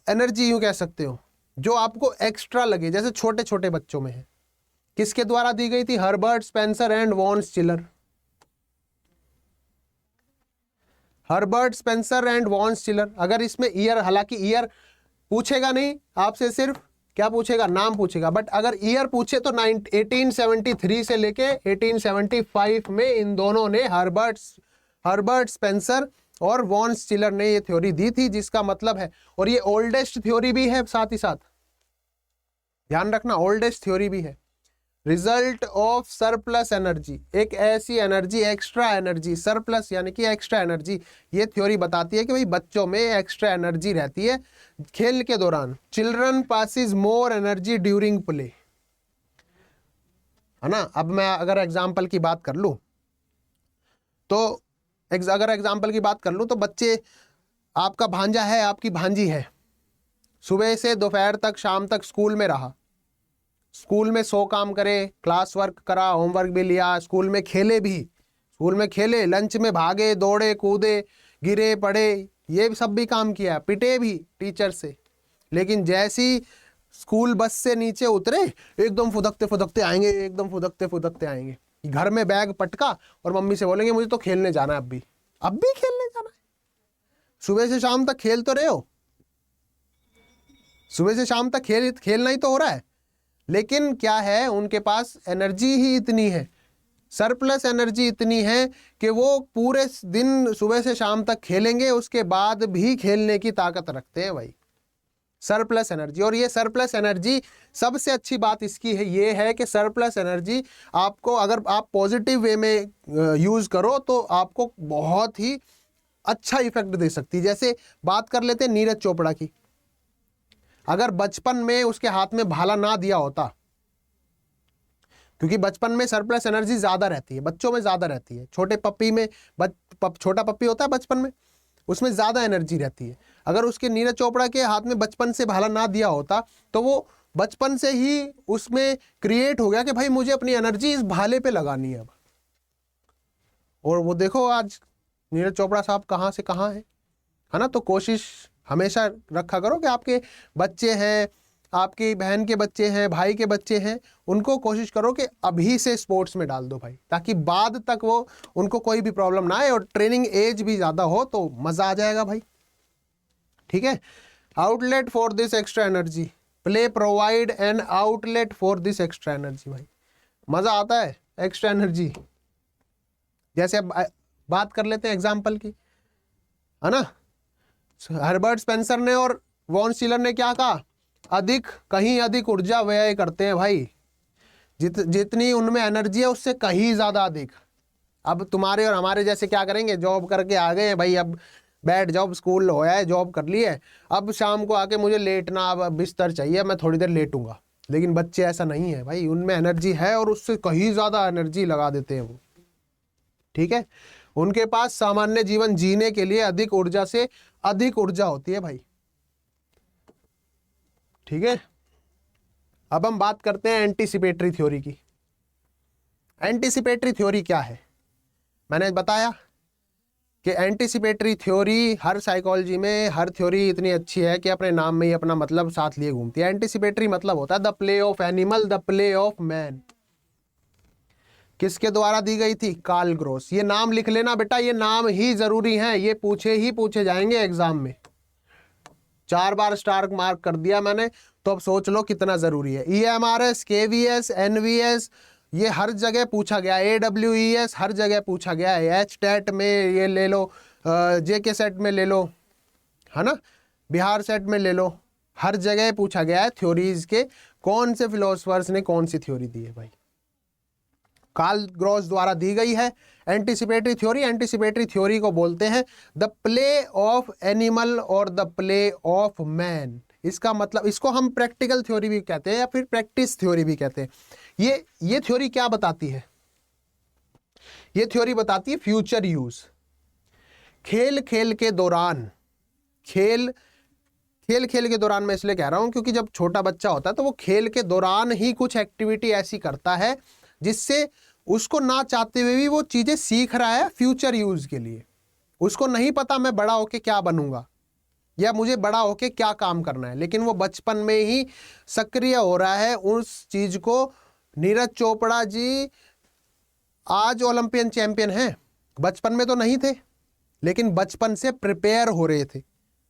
S1: एनर्जी यूं कह सकते हो जो आपको एक्स्ट्रा लगे, जैसे छोटे छोटे बच्चों में है। किसके द्वारा दी गई थी, Herbert Spencer and von Stiller, Herbert Spencer and von Stiller. अगर इसमें ईयर, हालांकि ईयर पूछेगा नहीं आपसे, सिर्फ क्या पूछेगा, नाम पूछेगा, बट अगर ईयर पूछे तो 1873 से लेके 1875 में इन दोनों ने, हर्बर्ट स्पेंसर और वॉन स्टिलर ने ये थ्योरी दी थी, जिसका मतलब है, और ये ओल्डेस्ट थ्योरी भी है, साथ ही साथ ध्यान रखना ओल्डेस्ट थ्योरी भी है। रिजल्ट ऑफ सरप्लस एनर्जी, एक ऐसी एनर्जी, एक्स्ट्रा एनर्जी, सरप्लस यानी कि एक्स्ट्रा एनर्जी, ये थ्योरी बताती है कि भाई बच्चों में एक्स्ट्रा एनर्जी रहती है खेल के दौरान। Children passes more energy during play, है ना। अब मैं अगर एग्जाम्पल की बात कर लूं तो बच्चे, आपका भांजा है, आपकी भांजी है, सुबह से दोपहर तक शाम तक स्कूल में रहा, स्कूल में 100 काम करे, क्लास वर्क करा, होमवर्क भी लिया, स्कूल में खेले, लंच में भागे दौड़े कूदे, गिरे पड़े, ये सब भी काम किया, पिटे भी टीचर से, लेकिन जैसी स्कूल बस से नीचे उतरे एकदम फुदकते फुदकते आएंगे, घर में बैग पटका और मम्मी से बोलेंगे मुझे तो खेलने जाना है, अब भी खेलने जाना है। सुबह से शाम तक खेल तो रहे हो, सुबह से शाम तक खेलना ही तो हो रहा है, लेकिन क्या है, उनके पास एनर्जी ही इतनी है, सरप्लस एनर्जी इतनी है कि वो पूरे दिन सुबह से शाम तक खेलेंगे, उसके बाद भी खेलने की ताकत रखते हैं भाई, सरप्लस एनर्जी। और ये सरप्लस एनर्जी, सबसे अच्छी बात इसकी है ये है कि सरप्लस एनर्जी आपको, अगर आप पॉजिटिव वे में यूज करो तो आपको बहुत ही अच्छा इफेक्ट दे सकती है। जैसे बात कर लेते हैं नीरज चोपड़ा की, अगर बचपन में उसके हाथ में भाला ना दिया होता, क्योंकि बचपन में सरप्लस एनर्जी ज्यादा रहती है, बच्चों में ज्यादा रहती है, छोटे पप्पी में, छोटा पप्पी होता है बचपन में, उसमें ज्यादा एनर्जी रहती है। अगर उसके नीरज चोपड़ा के हाथ में बचपन से भाला ना दिया होता तो वो बचपन से ही उसमें क्रिएट हो गया कि भाई मुझे अपनी एनर्जी इस भाले पे लगानी है अब। और वो देखो आज नीरज चोपड़ा साहब कहाँ से कहाँ है ना। तो कोशिश हमेशा रखा करो कि आपके बच्चे हैं, आपकी बहन के बच्चे हैं, भाई के बच्चे हैं, उनको कोशिश करो कि अभी से स्पोर्ट्स में डाल दो भाई, ताकि बाद तक वो उनको कोई भी प्रॉब्लम ना आए और ट्रेनिंग एज भी ज़्यादा हो तो मज़ा आ जाएगा भाई। ठीक है। Outlet for this extra energy, play provide an outlet for this extra energy. भाई मज़ा आता है एक्स्ट्रा एनर्जी। जैसे अब बात कर लेते हैं एग्जाम्पल की, है ना। हर्बर्ट स्पेंसर ने और वॉन स्टीलर ने क्या कहा, कहीं अधिक ऊर्जा व्यय करते हैं भाई। जितनी उनमें एनर्जी है उससे कहीं ज़्यादा अधिक। अब तुम्हारे और हमारे जैसे क्या करेंगे, जॉब करके आ गए हैं भाई, अब बैठ जाओ, स्कूल होया है, जॉब कर ली है, अब शाम को आके मुझे लेटना, अब बिस्तर चाहिए, मैं थोड़ी देर लेटूंगा। लेकिन बच्चे ऐसा नहीं है भाई, उनमें एनर्जी है और उससे कहीं ज़्यादा एनर्जी लगा देते हैं वो। ठीक है। उनके पास सामान्य जीवन जीने के लिए अधिक ऊर्जा से अधिक ऊर्जा होती है भाई। ठीक है। अब हम बात करते हैं एंटीसिपेटरी थ्योरी की। एंटीसिपेटरी थ्योरी क्या है, मैंने बताया कि एंटीसिपेटरी थ्योरी हर साइकोलॉजी में, हर थ्योरी इतनी अच्छी है कि अपने नाम में ही अपना मतलब साथ लिए घूमती है। एंटीसिपेटरी मतलब होता है the play of animal, the play of man. किसके द्वारा दी गई थी, कार्ल ग्रोस। ये नाम लिख लेना बेटा, ये नाम ही जरूरी है, ये पूछे जाएंगे एग्जाम में। 4 बार स्टार मार्क कर दिया मैंने, तो अब सोच लो कितना जरूरी है। EMRS, KVS, NVS, ये हर जगह पूछा गया। AWES हर जगह पूछा गया है। HTET में ये ले लो, JK सेट में ले लो, है ना, बिहार सेट में ले लो, हर जगह पूछा गया है थ्योरीज के कौन से फिलोसफर्स ने कौन सी थ्योरी दी है भाई। कार्ल ग्रोस द्वारा दी गई है एंटीसिपेटरी थ्योरी। एंटीसिपेटरी थ्योरी को बोलते हैं द प्ले ऑफ एनिमल और द प्ले ऑफ मैन। इसका मतलब, इसको हम प्रैक्टिकल थ्योरी भी कहते हैं या फिर प्रैक्टिस थ्योरी भी कहते हैं। ये थ्योरी क्या बताती है, ये थ्योरी बताती है फ्यूचर यूज। खेल खेल के दौरान, खेल के दौरान मैं इसलिए कह रहा हूं क्योंकि जब छोटा बच्चा होता है तो वो खेल के दौरान ही कुछ एक्टिविटी ऐसी करता है जिससे उसको ना चाहते हुए भी वो चीजें सीख रहा है फ्यूचर यूज के लिए। उसको नहीं पता मैं बड़ा होके क्या बनूंगा या मुझे बड़ा होके क्या काम करना है, लेकिन वो बचपन में ही सक्रिय हो रहा है उस चीज को। नीरज चोपड़ा जी आज ओलंपियन चैंपियन हैं, बचपन में तो नहीं थे, लेकिन बचपन से प्रिपेयर हो रहे थे,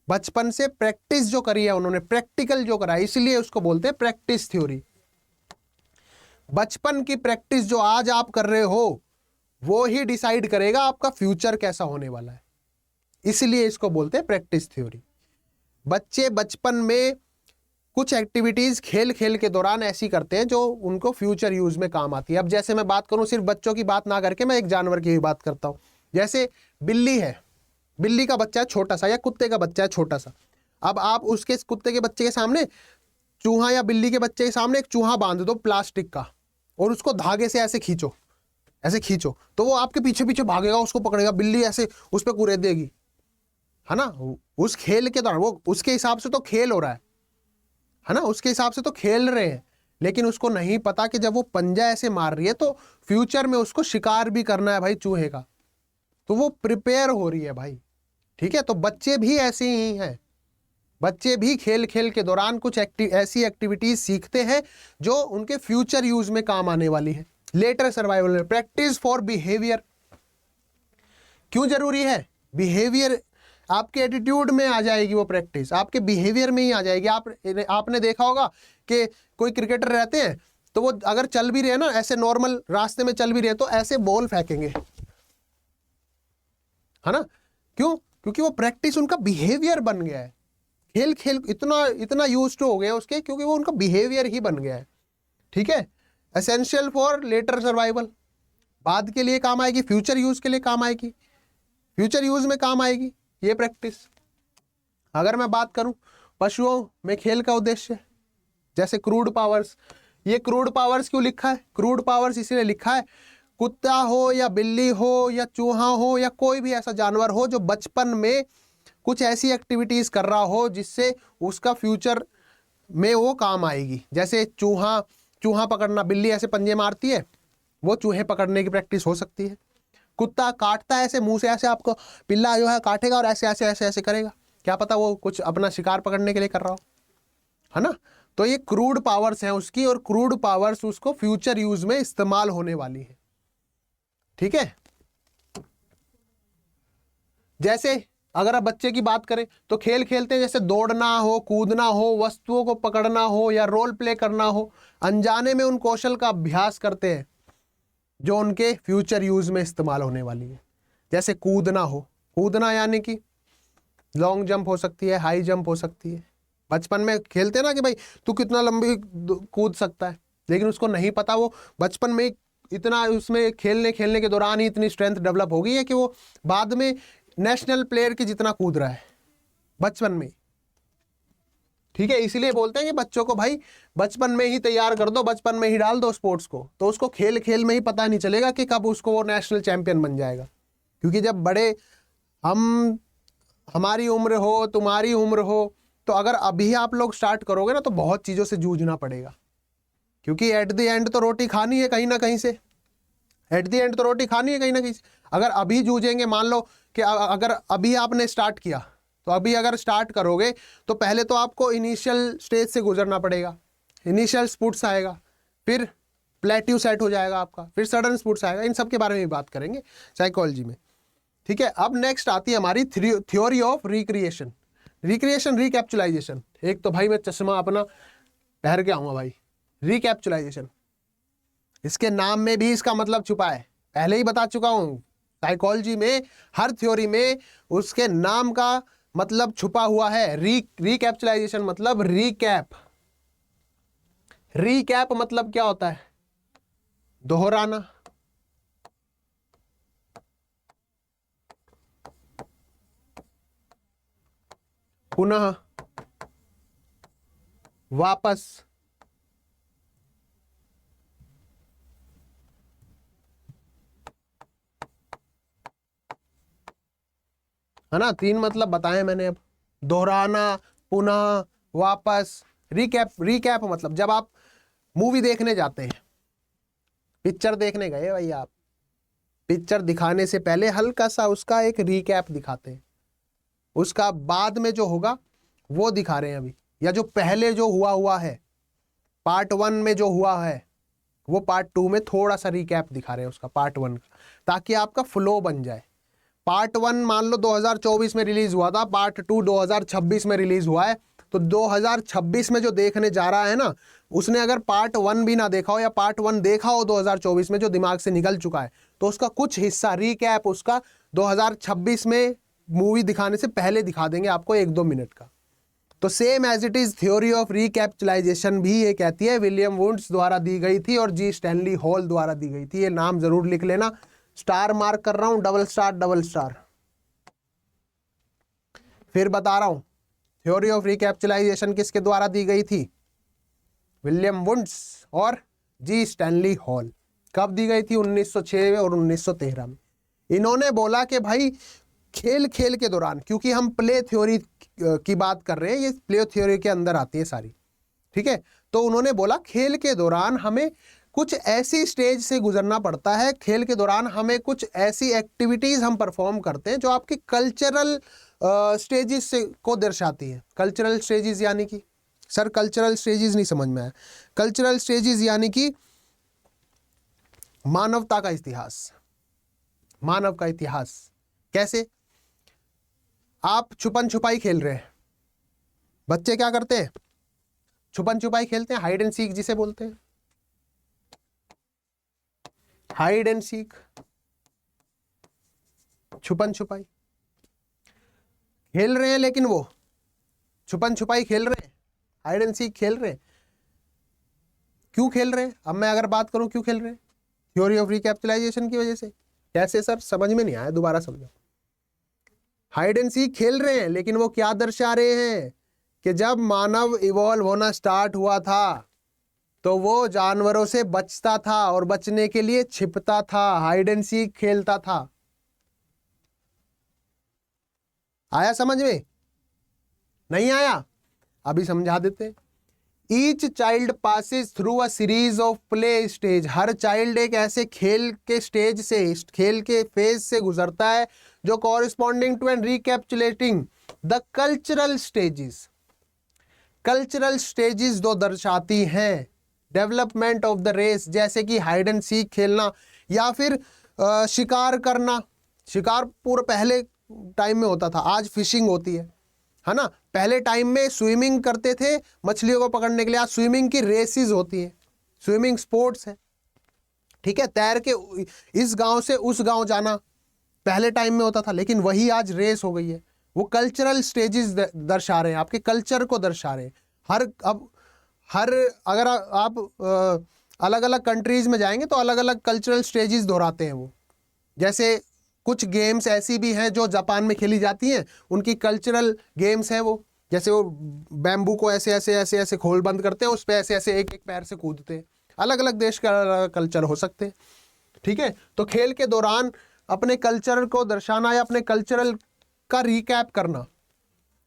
S1: बचपन से प्रैक्टिस जो करी है उन्होंने, प्रैक्टिकल जो करा है, इसलिए उसको बोलते हैं प्रैक्टिस थ्योरी। बचपन की प्रैक्टिस जो आज आप कर रहे हो वो ही डिसाइड करेगा आपका फ्यूचर कैसा होने वाला है, इसलिए इसको बोलते हैं प्रैक्टिस थ्योरी। बच्चे बचपन में कुछ एक्टिविटीज खेल खेल के दौरान ऐसी करते हैं जो उनको फ्यूचर यूज में काम आती है। अब जैसे मैं बात करूं, सिर्फ बच्चों की बात ना करके मैं एक जानवर की भी बात करता हूं। जैसे बिल्ली है, बिल्ली का बच्चा है छोटा सा, या कुत्ते का बच्चा है छोटा सा। अब आप उसके कुत्ते के बच्चे के सामने चूहा, या बिल्ली के बच्चे के सामने एक चूहा बांध दो प्लास्टिक का और उसको धागे से ऐसे खींचो, ऐसे खींचो, तो वो आपके पीछे पीछे भागेगा, उसको पकड़ेगा, बिल्ली ऐसे उस पर कुरेद देगी, है ना। उस खेल के दौरान वो उसके हिसाब से तो खेल हो रहा है ना, उसके हिसाब से तो खेल रहे हैं, लेकिन उसको नहीं पता कि जब वो पंजा ऐसे मार रही है तो फ्यूचर में उसको शिकार भी करना है भाई चूहे का, तो वो प्रिपेयर हो रही है भाई। ठीक है। तो बच्चे भी ऐसे ही हैं, बच्चे भी खेल खेल के दौरान कुछ ऐसी एक्टिविटीज सीखते हैं जो उनके फ्यूचर यूज में काम आने वाली है। लेटर सर्वाइवल में प्रैक्टिस फॉर बिहेवियर क्यों जरूरी है, बिहेवियर आपके एटीट्यूड में आ जाएगी, वो प्रैक्टिस आपके बिहेवियर में ही आ जाएगी। आपने देखा होगा कि कोई क्रिकेटर रहते हैं तो वो अगर चल भी रहे हैं ना, ऐसे नॉर्मल रास्ते में चल भी रहे हैं तो ऐसे बॉल फेंकेंगे, है ना। क्यों? क्योंकि वो प्रैक्टिस उनका बिहेवियर बन गया है। खेल खेल इतना यूज्ड हो गया उसके, क्योंकि वो उनका बिहेवियर ही बन गया है। ठीक है। एसेंशियल फॉर लेटर सर्वाइवल, बाद के लिए काम आएगी, फ्यूचर यूज के लिए काम आएगी, फ्यूचर यूज में काम आएगी ये प्रैक्टिस। अगर मैं बात करूं पशुओं में खेल का उद्देश्य, जैसे क्रूड पावर्स, ये क्रूड पावर्स क्यों लिखा है, क्रूड पावर्स इसलिए लिखा है, कुत्ता हो या बिल्ली हो या चूहा हो या कोई भी ऐसा जानवर हो जो बचपन में कुछ ऐसी एक्टिविटीज कर रहा हो जिससे उसका फ्यूचर में वो काम आएगी। जैसे चूहा चूहा पकड़ना, बिल्ली ऐसे पंजे मारती है, वो चूहे पकड़ने की प्रैक्टिस हो सकती है। कुत्ता काटता है ऐसे मुंह से, ऐसे आपको पिल्ला जो है काटेगा और ऐसे ऐसे ऐसे ऐसे करेगा, क्या पता वो कुछ अपना शिकार पकड़ने के लिए कर रहा हो, है ना। तो ये क्रूड पावर्स हैं उसकी, और क्रूड पावर्स उसको फ्यूचर यूज में इस्तेमाल होने वाली है। ठीक है। जैसे अगर आप बच्चे की बात करें तो खेल खेलते हैं, जैसे दौड़ना हो, कूदना हो, वस्तुओं को पकड़ना हो या रोल प्ले करना हो, अनजाने में उन कौशल का अभ्यास करते हैं जो उनके फ्यूचर यूज में इस्तेमाल होने वाली है। जैसे कूदना हो, कूदना यानी कि लॉन्ग जंप हो सकती है, हाई जंप हो सकती है। बचपन में खेलते हैं ना कि भाई तू कितना लंबी कूद सकता है, लेकिन उसको नहीं पता, वो बचपन में इतना उसमें खेलने खेलने के दौरान ही इतनी स्ट्रेंथ डेवलप हो गई है कि वो बाद में नेशनल प्लेयर के जितना कूद रहा है बचपन में। ठीक है, इसीलिए बोलते हैं कि बच्चों को भाई बचपन में ही तैयार कर दो, बचपन में ही डाल दो स्पोर्ट्स को, तो उसको खेल खेल में ही पता नहीं चलेगा कि कब उसको वो नेशनल चैंपियन बन जाएगा। क्योंकि जब बड़े हमारी उम्र हो, तुम्हारी उम्र हो, तो अगर अभी आप लोग स्टार्ट करोगे ना तो बहुत चीज़ों से जूझना पड़ेगा, क्योंकि एट द एंड तो रोटी खानी है कहीं ना कहीं से, एट द एंड तो रोटी खानी है कहीं ना कहीं से। अगर अभी जूझेंगे, मान लो कि अगर अभी आपने स्टार्ट किया, तो अभी अगर स्टार्ट करोगे तो पहले तो आपको इनिशियल स्टेज से गुजरना पड़ेगा, इनिशियल स्पुट्स आएगा, फिर प्लेट्यू सेट हो जाएगा आपका, फिर सडन स्पुट्स आएगा। इन सब के बारे में भी बात करेंगे साइकोलॉजी में। ठीक है, अब नेक्स्ट आती है हमारी थ्योरी ऑफ रिक्रिएशन, रिक्रिएशन रिकैप्चुलाइजेशन। एक तो भाई मैं चश्मा अपना पहन के आऊँगा भाई, रिकैप्चुलाइजेशन, इसके नाम में भी इसका मतलब छुपा है, पहले ही बता चुका हूं। साइकोलॉजी में हर थ्योरी में उसके नाम का मतलब छुपा हुआ है। रिकैप्चुलाइजेशन मतलब रिकैप। रिकैप मतलब क्या होता है? दोहराना, पुनः, वापस, है ना। तीन मतलब बताए मैंने अब, दोहराना, पुनः, वापस। रिकैप, रिकैप मतलब जब आप मूवी देखने जाते हैं, पिक्चर देखने गए भाई आप, पिक्चर दिखाने से पहले हल्का सा उसका एक रिकैप दिखाते हैं, उसका बाद में जो होगा वो दिखा रहे हैं अभी, या जो पहले जो हुआ है पार्ट 1 में जो हुआ है वो पार्ट 2 में थोड़ा सा रिकैप दिखा रहे हैं उसका पार्ट 1 का, ताकि आपका फ्लो बन जाए। पार्ट 1 मान लो 2024 में रिलीज हुआ था, पार्ट 2 2026 में रिलीज हुआ है, तो 2026 में जो देखने जा रहा है ना, उसने अगर पार्ट 1 भी ना देखा हो या पार्ट 1 देखा हो 2024 में जो दिमाग से निकल चुका है, तो उसका कुछ हिस्सा रिकैप उसका 2026 में मूवी दिखाने से पहले दिखा देंगे आपको 1-2 मिनट का। तो same as it is theory of recapitulation भी ये कहती है, विलियम वुड्स द्वारा दी गई थी और जी स्टैनली हॉल द्वारा दी गई थी। ये नाम जरूर लिख लेना, स्टार मार्क कर रहा हूं, डबल स्टार डबल स्टार। फिर बता रहा हूं, थ्योरी ऑफ रिकैप्चुलाइजेशन किसके द्वारा दी गई थी? विलियम वुड्स और जी स्टैनली हॉल। कब दी गई थी? 1906 और 1913 में। इन्होंने बोला कि भाई खेल खेल के दौरान, क्योंकि हम प्ले थ्योरी की बात कर रहे हैं, ये प्ले थ्योरी के अंदर आती है सारी, ठीक है। तो उन्होंने बोला खेल के दौरान हमें कुछ ऐसी स्टेज से गुजरना पड़ता है, खेल के दौरान हमें कुछ ऐसी एक्टिविटीज हम परफॉर्म करते हैं जो आपकी कल्चरल स्टेजेस से को दर्शाती है। कल्चरल स्टेजेस यानी कि, सर कल्चरल स्टेजेस नहीं समझ में आया। कल्चरल स्टेजेस यानी कि मानवता का इतिहास, मानव का इतिहास। कैसे? आप छुपन छुपाई खेल रहे हैं, बच्चे क्या करते हैं? छुपन छुपाई खेलते हैं, हाइड एंड सीक जिसे बोलते हैं, हाइड एंड सीक, छुपन छुपाई खेल रहे हैं, लेकिन वो छुपन छुपाई खेल रहे हैं, हाइड एंड सीक खेल रहे हैं। क्यों खेल रहे हैं? अब मैं अगर बात करूं क्यों खेल रहे हैं, थ्योरी ऑफ रिकैप्चुलाइजेशन की वजह से। कैसे सर? समझ में नहीं आया, दोबारा समझो। हाइड एंड सीक खेल रहे हैं, लेकिन वो क्या दर्शा रहे हैं कि जब मानव इवॉल्व होना स्टार्ट हुआ था तो वो जानवरों से बचता था और बचने के लिए छिपता था, हाइड एंड सीक खेलता था। आया समझ में? नहीं आया? अभी समझा देते। Each child passes through a series of play stage, her child एक ऐसे खेल के स्टेज से, खेल के फेज से गुजरता है जो corresponding to and recapitulating the cultural stages, cultural stages जो दर्शाती हैं डेवलपमेंट ऑफ द रेस, जैसे कि हाइड एंड सीक खेलना या फिर शिकार करना। शिकार पूरा पहले टाइम में होता था, आज फिशिंग होती है ना। पहले टाइम में स्विमिंग करते थे मछलियों को पकड़ने के लिए, आज स्विमिंग की रेसेस होती हैं, स्विमिंग स्पोर्ट्स है, ठीक है। तैर के इस गांव से उस गांव जाना पहले टाइम में होता था, लेकिन वही आज रेस हो गई है। वो कल्चरल स्टेजेस दर्शा रहे हैं, आपके कल्चर को दर्शा रहे हैं। अगर आप अलग अलग कंट्रीज में जाएंगे तो अलग अलग कल्चरल स्टेजेस दोहराते हैं वो। जैसे कुछ गेम्स ऐसी भी हैं जो जापान में खेली जाती हैं, उनकी कल्चरल गेम्स हैं वो, जैसे वो बैम्बू को ऐसे ऐसे ऐसे ऐसे खोल बंद करते हैं, उस पर ऐसे ऐसे एक एक पैर से कूदते हैं। अलग अलग देश का कल्चर हो सकते हैं, ठीक है। तो खेल के दौरान अपने कल्चर को दर्शाना या अपने कल्चरल का रिकैप करना,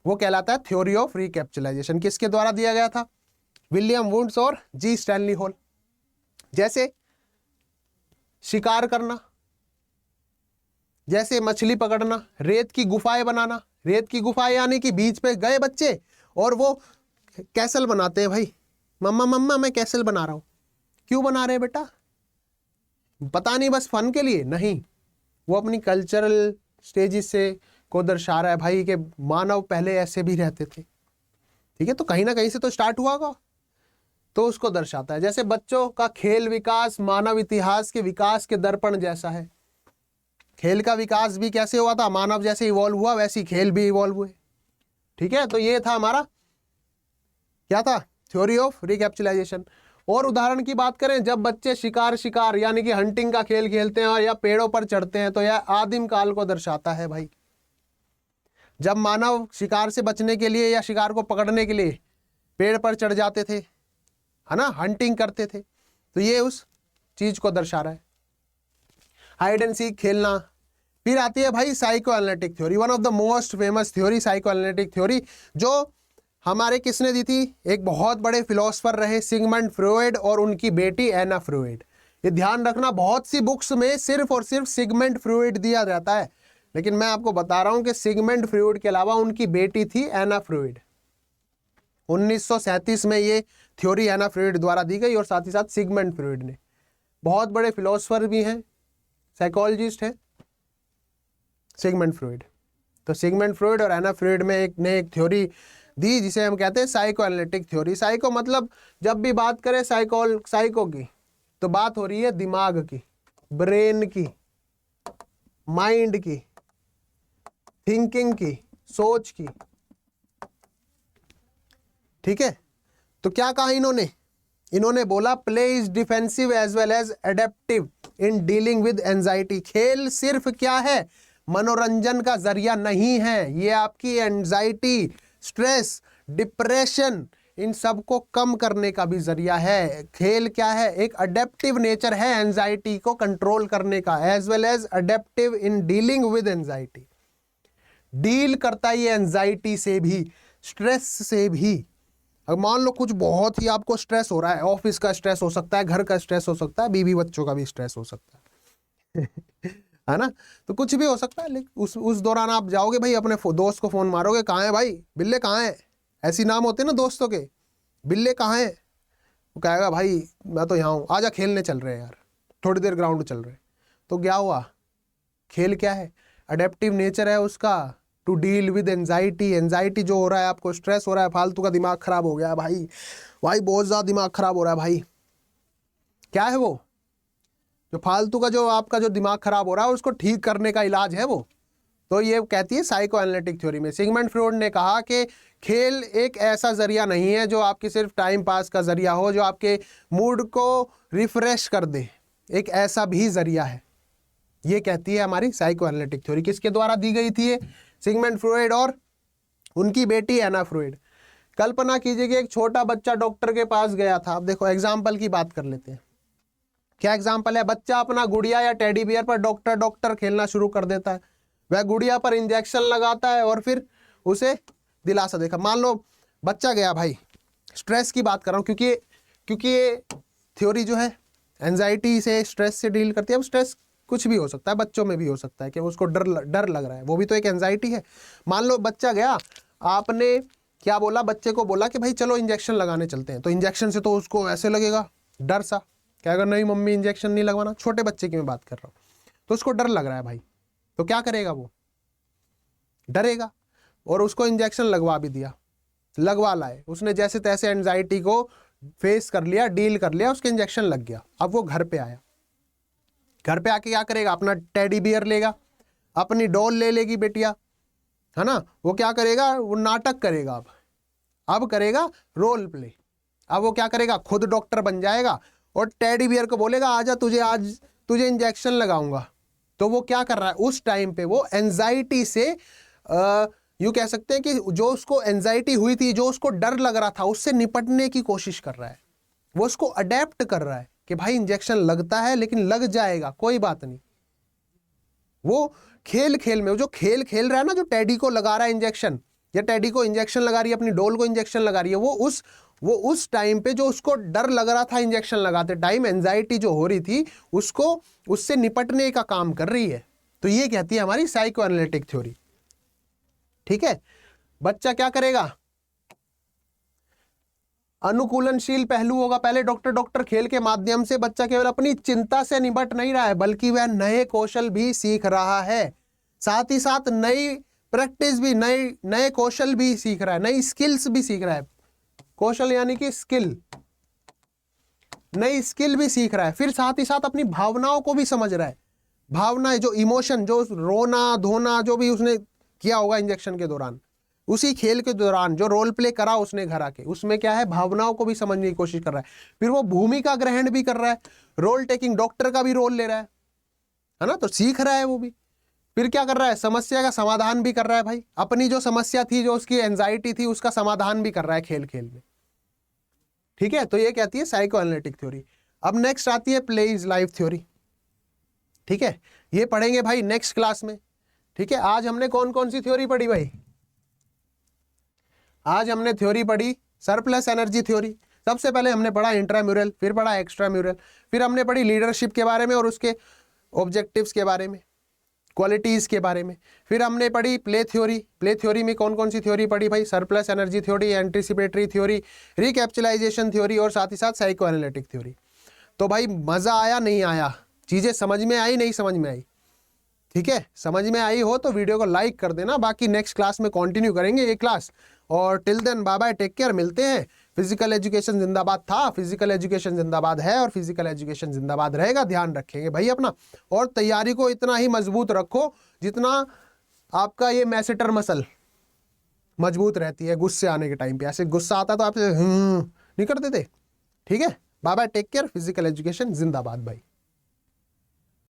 S1: वो कहलाता है थ्योरी ऑफ रिकैप्चुलाइजेशन। किसके द्वारा दिया गया था? विलियम वुड्स और जी स्टैनली हॉल। जैसे शिकार करना, जैसे मछली पकड़ना, रेत की गुफाएं बनाना। रेत की गुफाएं यानी कि बीच पे गए बच्चे और वो कैसल बनाते हैं। भाई मम्मा मम्मा मैं कैसल बना रहा हूं। क्यों बना रहे हैं बेटा? पता नहीं, बस फन के लिए? नहीं, वो अपनी कल्चरल स्टेजेस से को दर्शा रहा है भाई कि मानव पहले ऐसे भी रहते थे, ठीक है। तो कहीं ना कहीं से तो स्टार्ट हुआ होगा, तो उसको दर्शाता है। जैसे बच्चों का खेल विकास मानव इतिहास के विकास के दर्पण जैसा है। खेल का विकास भी कैसे हुआ था? मानव जैसे इवॉल्व हुआ वैसी खेल भी इवॉल्व हुए, ठीक है। तो ये था हमारा, क्या था? Theory of recapitulation. और उदाहरण की बात करें, जब बच्चे शिकार यानी कि हंटिंग का खेल खेलते हैं या पेड़ों पर चढ़ते हैं, तो यह आदिम काल को दर्शाता है भाई। जब मानव शिकार से बचने के लिए या शिकार को पकड़ने के लिए पेड़ पर चढ़ जाते थे, है ना, हंटिंग करते थे, तो ये उस चीज को दर्शा रहा है। हाइड एंड सीक खेलना। फिर आती है भाई psycho analytic theory, one of the most famous theory psycho analytic theory, जो हमारे किसने दी थी? एक बहुत बड़े फिलोसफर रहे सिगमंड फ्रॉयड और उनकी बेटी एना फ्रॉयड। ये ध्यान रखना, बहुत सी बुक्स में सिर्फ और सिर्फ सिगमंड फ्रॉयड दिया जाता है, लेकिन मैं आपको बता रहा हूं कि सिगमंड फ्रॉयड के अलावा उनकी बेटी थी एना फ्रॉयड। 1937 में ये थ्योरी एना फ्रॉयड द्वारा दी गई और साथ ही साथ सिगमंड फ्रॉयड ने। बहुत बड़े फिलोसफर भी हैं, साइकोलॉजिस्ट है सिगमंड फ्रॉयड। तो सिगमंड फ्रॉयड और एना फ्रॉयड में एक थ्योरी दी जिसे हम कहते हैं साइको एनालिटिक थ्योरी। साइको मतलब जब भी बात करें साइको की, तो बात हो रही है दिमाग की, ब्रेन की, माइंड की, थिंकिंग की, सोच की, ठीक है। तो क्या कहा इन्होंने बोला play is defensive as well as adaptive in dealing with anxiety. खेल सिर्फ क्या है? मनोरंजन का जरिया नहीं है, ये आपकी एंजाइटी, स्ट्रेस, डिप्रेशन, इन सब को कम करने का भी जरिया है। खेल क्या है? एक अडेप्टिव नेचर है एंजाइटी को कंट्रोल करने का, as well as adaptive in dealing with anxiety. Deal करता है ये एंजाइटी से भी, स्ट्रेस से भी। अब मान लो कुछ बहुत ही आपको स्ट्रेस हो रहा है, ऑफिस का स्ट्रेस हो सकता है, घर का स्ट्रेस हो सकता है, बीवी बच्चों का भी स्ट्रेस हो सकता है है ना। तो कुछ भी हो सकता है, लेकिन उस दौरान आप जाओगे भाई, अपने दोस्त को फोन मारोगे, कहाँ है भाई बिल्ले, कहाँ है? ऐसी नाम होते हैं ना दोस्तों के, बिल्ले कहाँ है? वो कहेगा भाई मैं तो यहाँ हूँ, आजा खेलने चल रहे हैं यार, थोड़ी देर ग्राउंड चल रहे। तो क्या हुआ? खेल क्या है? अडेप्टिव नेचर है उसका, to deal with anxiety. Anxiety जो हो रहा है, आपको स्ट्रेस हो रहा है, फालतू का दिमाग खराब हो गया है भाई बहुत ज़्यादा दिमाग खराब हो रहा है भाई। क्या है वो? जो फालतू का जो आपका जो दिमाग खराब हो रहा है उसको ठीक करने का इलाज है वो। तो ये कहती है साइको एनालिटिक थ्योरी में। सिगमंड फ्रॉयड ने कहा कि खेल एक ऐसा जरिया नहीं है जो आपकी सिर्फ टाइम पास का जरिया हो, जो आपके मूड को रिफ्रेश कर दे, एक ऐसा भी जरिया है। ये कहती है हमारी साइको एनालिटिक थ्योरी। किसके द्वारा दी गई थी ये? सिगमंड फ्रॉयड और उनकी बेटी एना फ्रॉयड। कल्पना कीजिए कि एक छोटा बच्चा डॉक्टर के पास गया था। अब देखो एग्जाम्पल की बात कर लेते हैं। क्या एग्जाम्पल है? बच्चा अपना गुड़िया या टेडी बियर पर डॉक्टर खेलना शुरू कर देता है। वह गुड़िया पर इंजेक्शन लगाता है और फिर उसे दिलासा देखा। मान लो बच्चा गया भाई स्ट्रेस की बात कर रहा हूँ क्योंकि ये थ्योरी जो है एंजाइटी से, स्ट्रेस से डील करती है। अब स्ट्रेस कुछ भी हो सकता है, बच्चों में भी हो सकता है कि उसको डर लग रहा है, वो भी तो एक एंजाइटी है। मान लो बच्चा गया, आपने क्या बोला, बच्चे को बोला कि भाई चलो इंजेक्शन लगाने चलते हैं, तो इंजेक्शन से तो उसको ऐसे लगेगा डर सा, क्या अगर नहीं मम्मी इंजेक्शन नहीं लगवाना, छोटे बच्चे की मैं बात कर रहा हूँ, तो उसको डर लग रहा है भाई, तो क्या करेगा, वो डरेगा। और उसको इंजेक्शन लगवा भी दिया, लगवा लाए उसने, जैसे तैसे एंजाइटी को फेस कर लिया, डील कर लिया, उसके इंजेक्शन लग गया। अब वो घर पे आया, घर पे आके क्या करेगा, अपना टेडी बियर लेगा, अपनी डॉल ले लेगी बेटिया, है ना, वो क्या करेगा, वो नाटक करेगा। अब करेगा रोल प्ले। अब वो क्या करेगा, खुद डॉक्टर बन जाएगा और टेडी बियर को बोलेगा आजा आज तुझे इंजेक्शन लगाऊंगा। तो वो क्या कर रहा है, उस टाइम पे वो एंजाइटी से यूं कह सकते हैं कि जो उसको एंजाइटी हुई थी, जो उसको डर लग रहा था, उससे निपटने की कोशिश कर रहा है। वो उसको अडेप्ट कर रहा है कि भाई इंजेक्शन लगता है लेकिन लग जाएगा, कोई बात नहीं। वो खेल खेल में, जो खेल खेल रहा है ना, जो टेडी को लगा रहा है इंजेक्शन, या टेडी को इंजेक्शन लगा रही है, अपनी डॉल को इंजेक्शन लगा रही है, वो उस टाइम पे जो उसको डर लग रहा था इंजेक्शन लगाते टाइम, एंजाइटी जो हो रही थी, उसको उससे निपटने का काम कर रही है। तो ये कहती है हमारी साइको एनालिटिक थ्योरी। ठीक है, बच्चा क्या करेगा, अनुकूलनशील पहलू होगा। पहले डॉक्टर खेल के माध्यम से बच्चा केवल अपनी चिंता से निपट नहीं रहा है, बल्कि वह नए कौशल भी सीख रहा है, साथ ही साथ नई प्रैक्टिस भी, नए कौशल भी सीख रहा है, नई स्किल्स भी सीख रहा है। कौशल यानी कि स्किल, नई स्किल भी सीख रहा है। फिर साथ ही साथ अपनी भावनाओं को भी समझ रहा है, भावनाएं, जो इमोशन, जो रोना धोना जो भी उसने किया होगा इंजेक्शन के दौरान, उसी खेल के दौरान जो रोल प्ले करा उसने घर आके, उसमें क्या है, भावनाओं को भी समझने की कोशिश कर रहा है। फिर वो भूमिका ग्रहण भी कर रहा है, रोल टेकिंग, डॉक्टर का भी रोल ले रहा है ना, तो सीख रहा है वो भी। फिर क्या कर रहा है, समस्या का समाधान भी कर रहा है भाई, अपनी जो समस्या थी, जो उसकी एंजाइटी थी, उसका समाधान भी कर रहा है खेल खेल में। ठीक है, तो ये कहती है साइको एनालिटिक थ्योरी। अब नेक्स्ट आती है प्ले इज लाइफ थ्योरी। ठीक है, ये पढ़ेंगे भाई नेक्स्ट क्लास में। ठीक है, आज हमने कौन कौन सी थ्योरी पढ़ी भाई, आज हमने थ्योरी पढ़ी सरप्लस एनर्जी थ्योरी। सबसे पहले हमने पढ़ा इंट्राम्यूरल, फिर पढ़ा एक्स्ट्राम्यूरल, फिर हमने पढ़ी लीडरशिप के बारे में और उसके ऑब्जेक्टिव्स के बारे में, क्वालिटीज के बारे में। फिर हमने पढ़ी प्ले थ्योरी। प्ले थ्योरी में कौन कौन सी थ्योरी पढ़ी भाई, surplus energy theory, anticipatory theory, recapitulation theory और साथ ही साथ साइको एनालिटिक थ्योरी। तो भाई मजा आया नहीं आया, चीजें समझ में आई नहीं समझ में आई? ठीक है, समझ में आई हो तो वीडियो को लाइक कर देना। बाकी नेक्स्ट क्लास में कंटिन्यू करेंगे ये क्लास, और till then bye bye, take care, मिलते हैं। फिजिकल एजुकेशन जिंदाबाद था, फिजिकल एजुकेशन जिंदाबाद है और फिजिकल एजुकेशन जिंदाबाद रहेगा। ध्यान रखेंगे भाई अपना, और तैयारी को इतना ही मजबूत रखो जितना आपका ये मैसेटर मसल मजबूत रहती है गुस्से आने के टाइम पे। ऐसे गुस्सा आता तो आपसे नहीं करते थे। ठीक है, bye bye, take care, physical education जिंदाबाद भाई।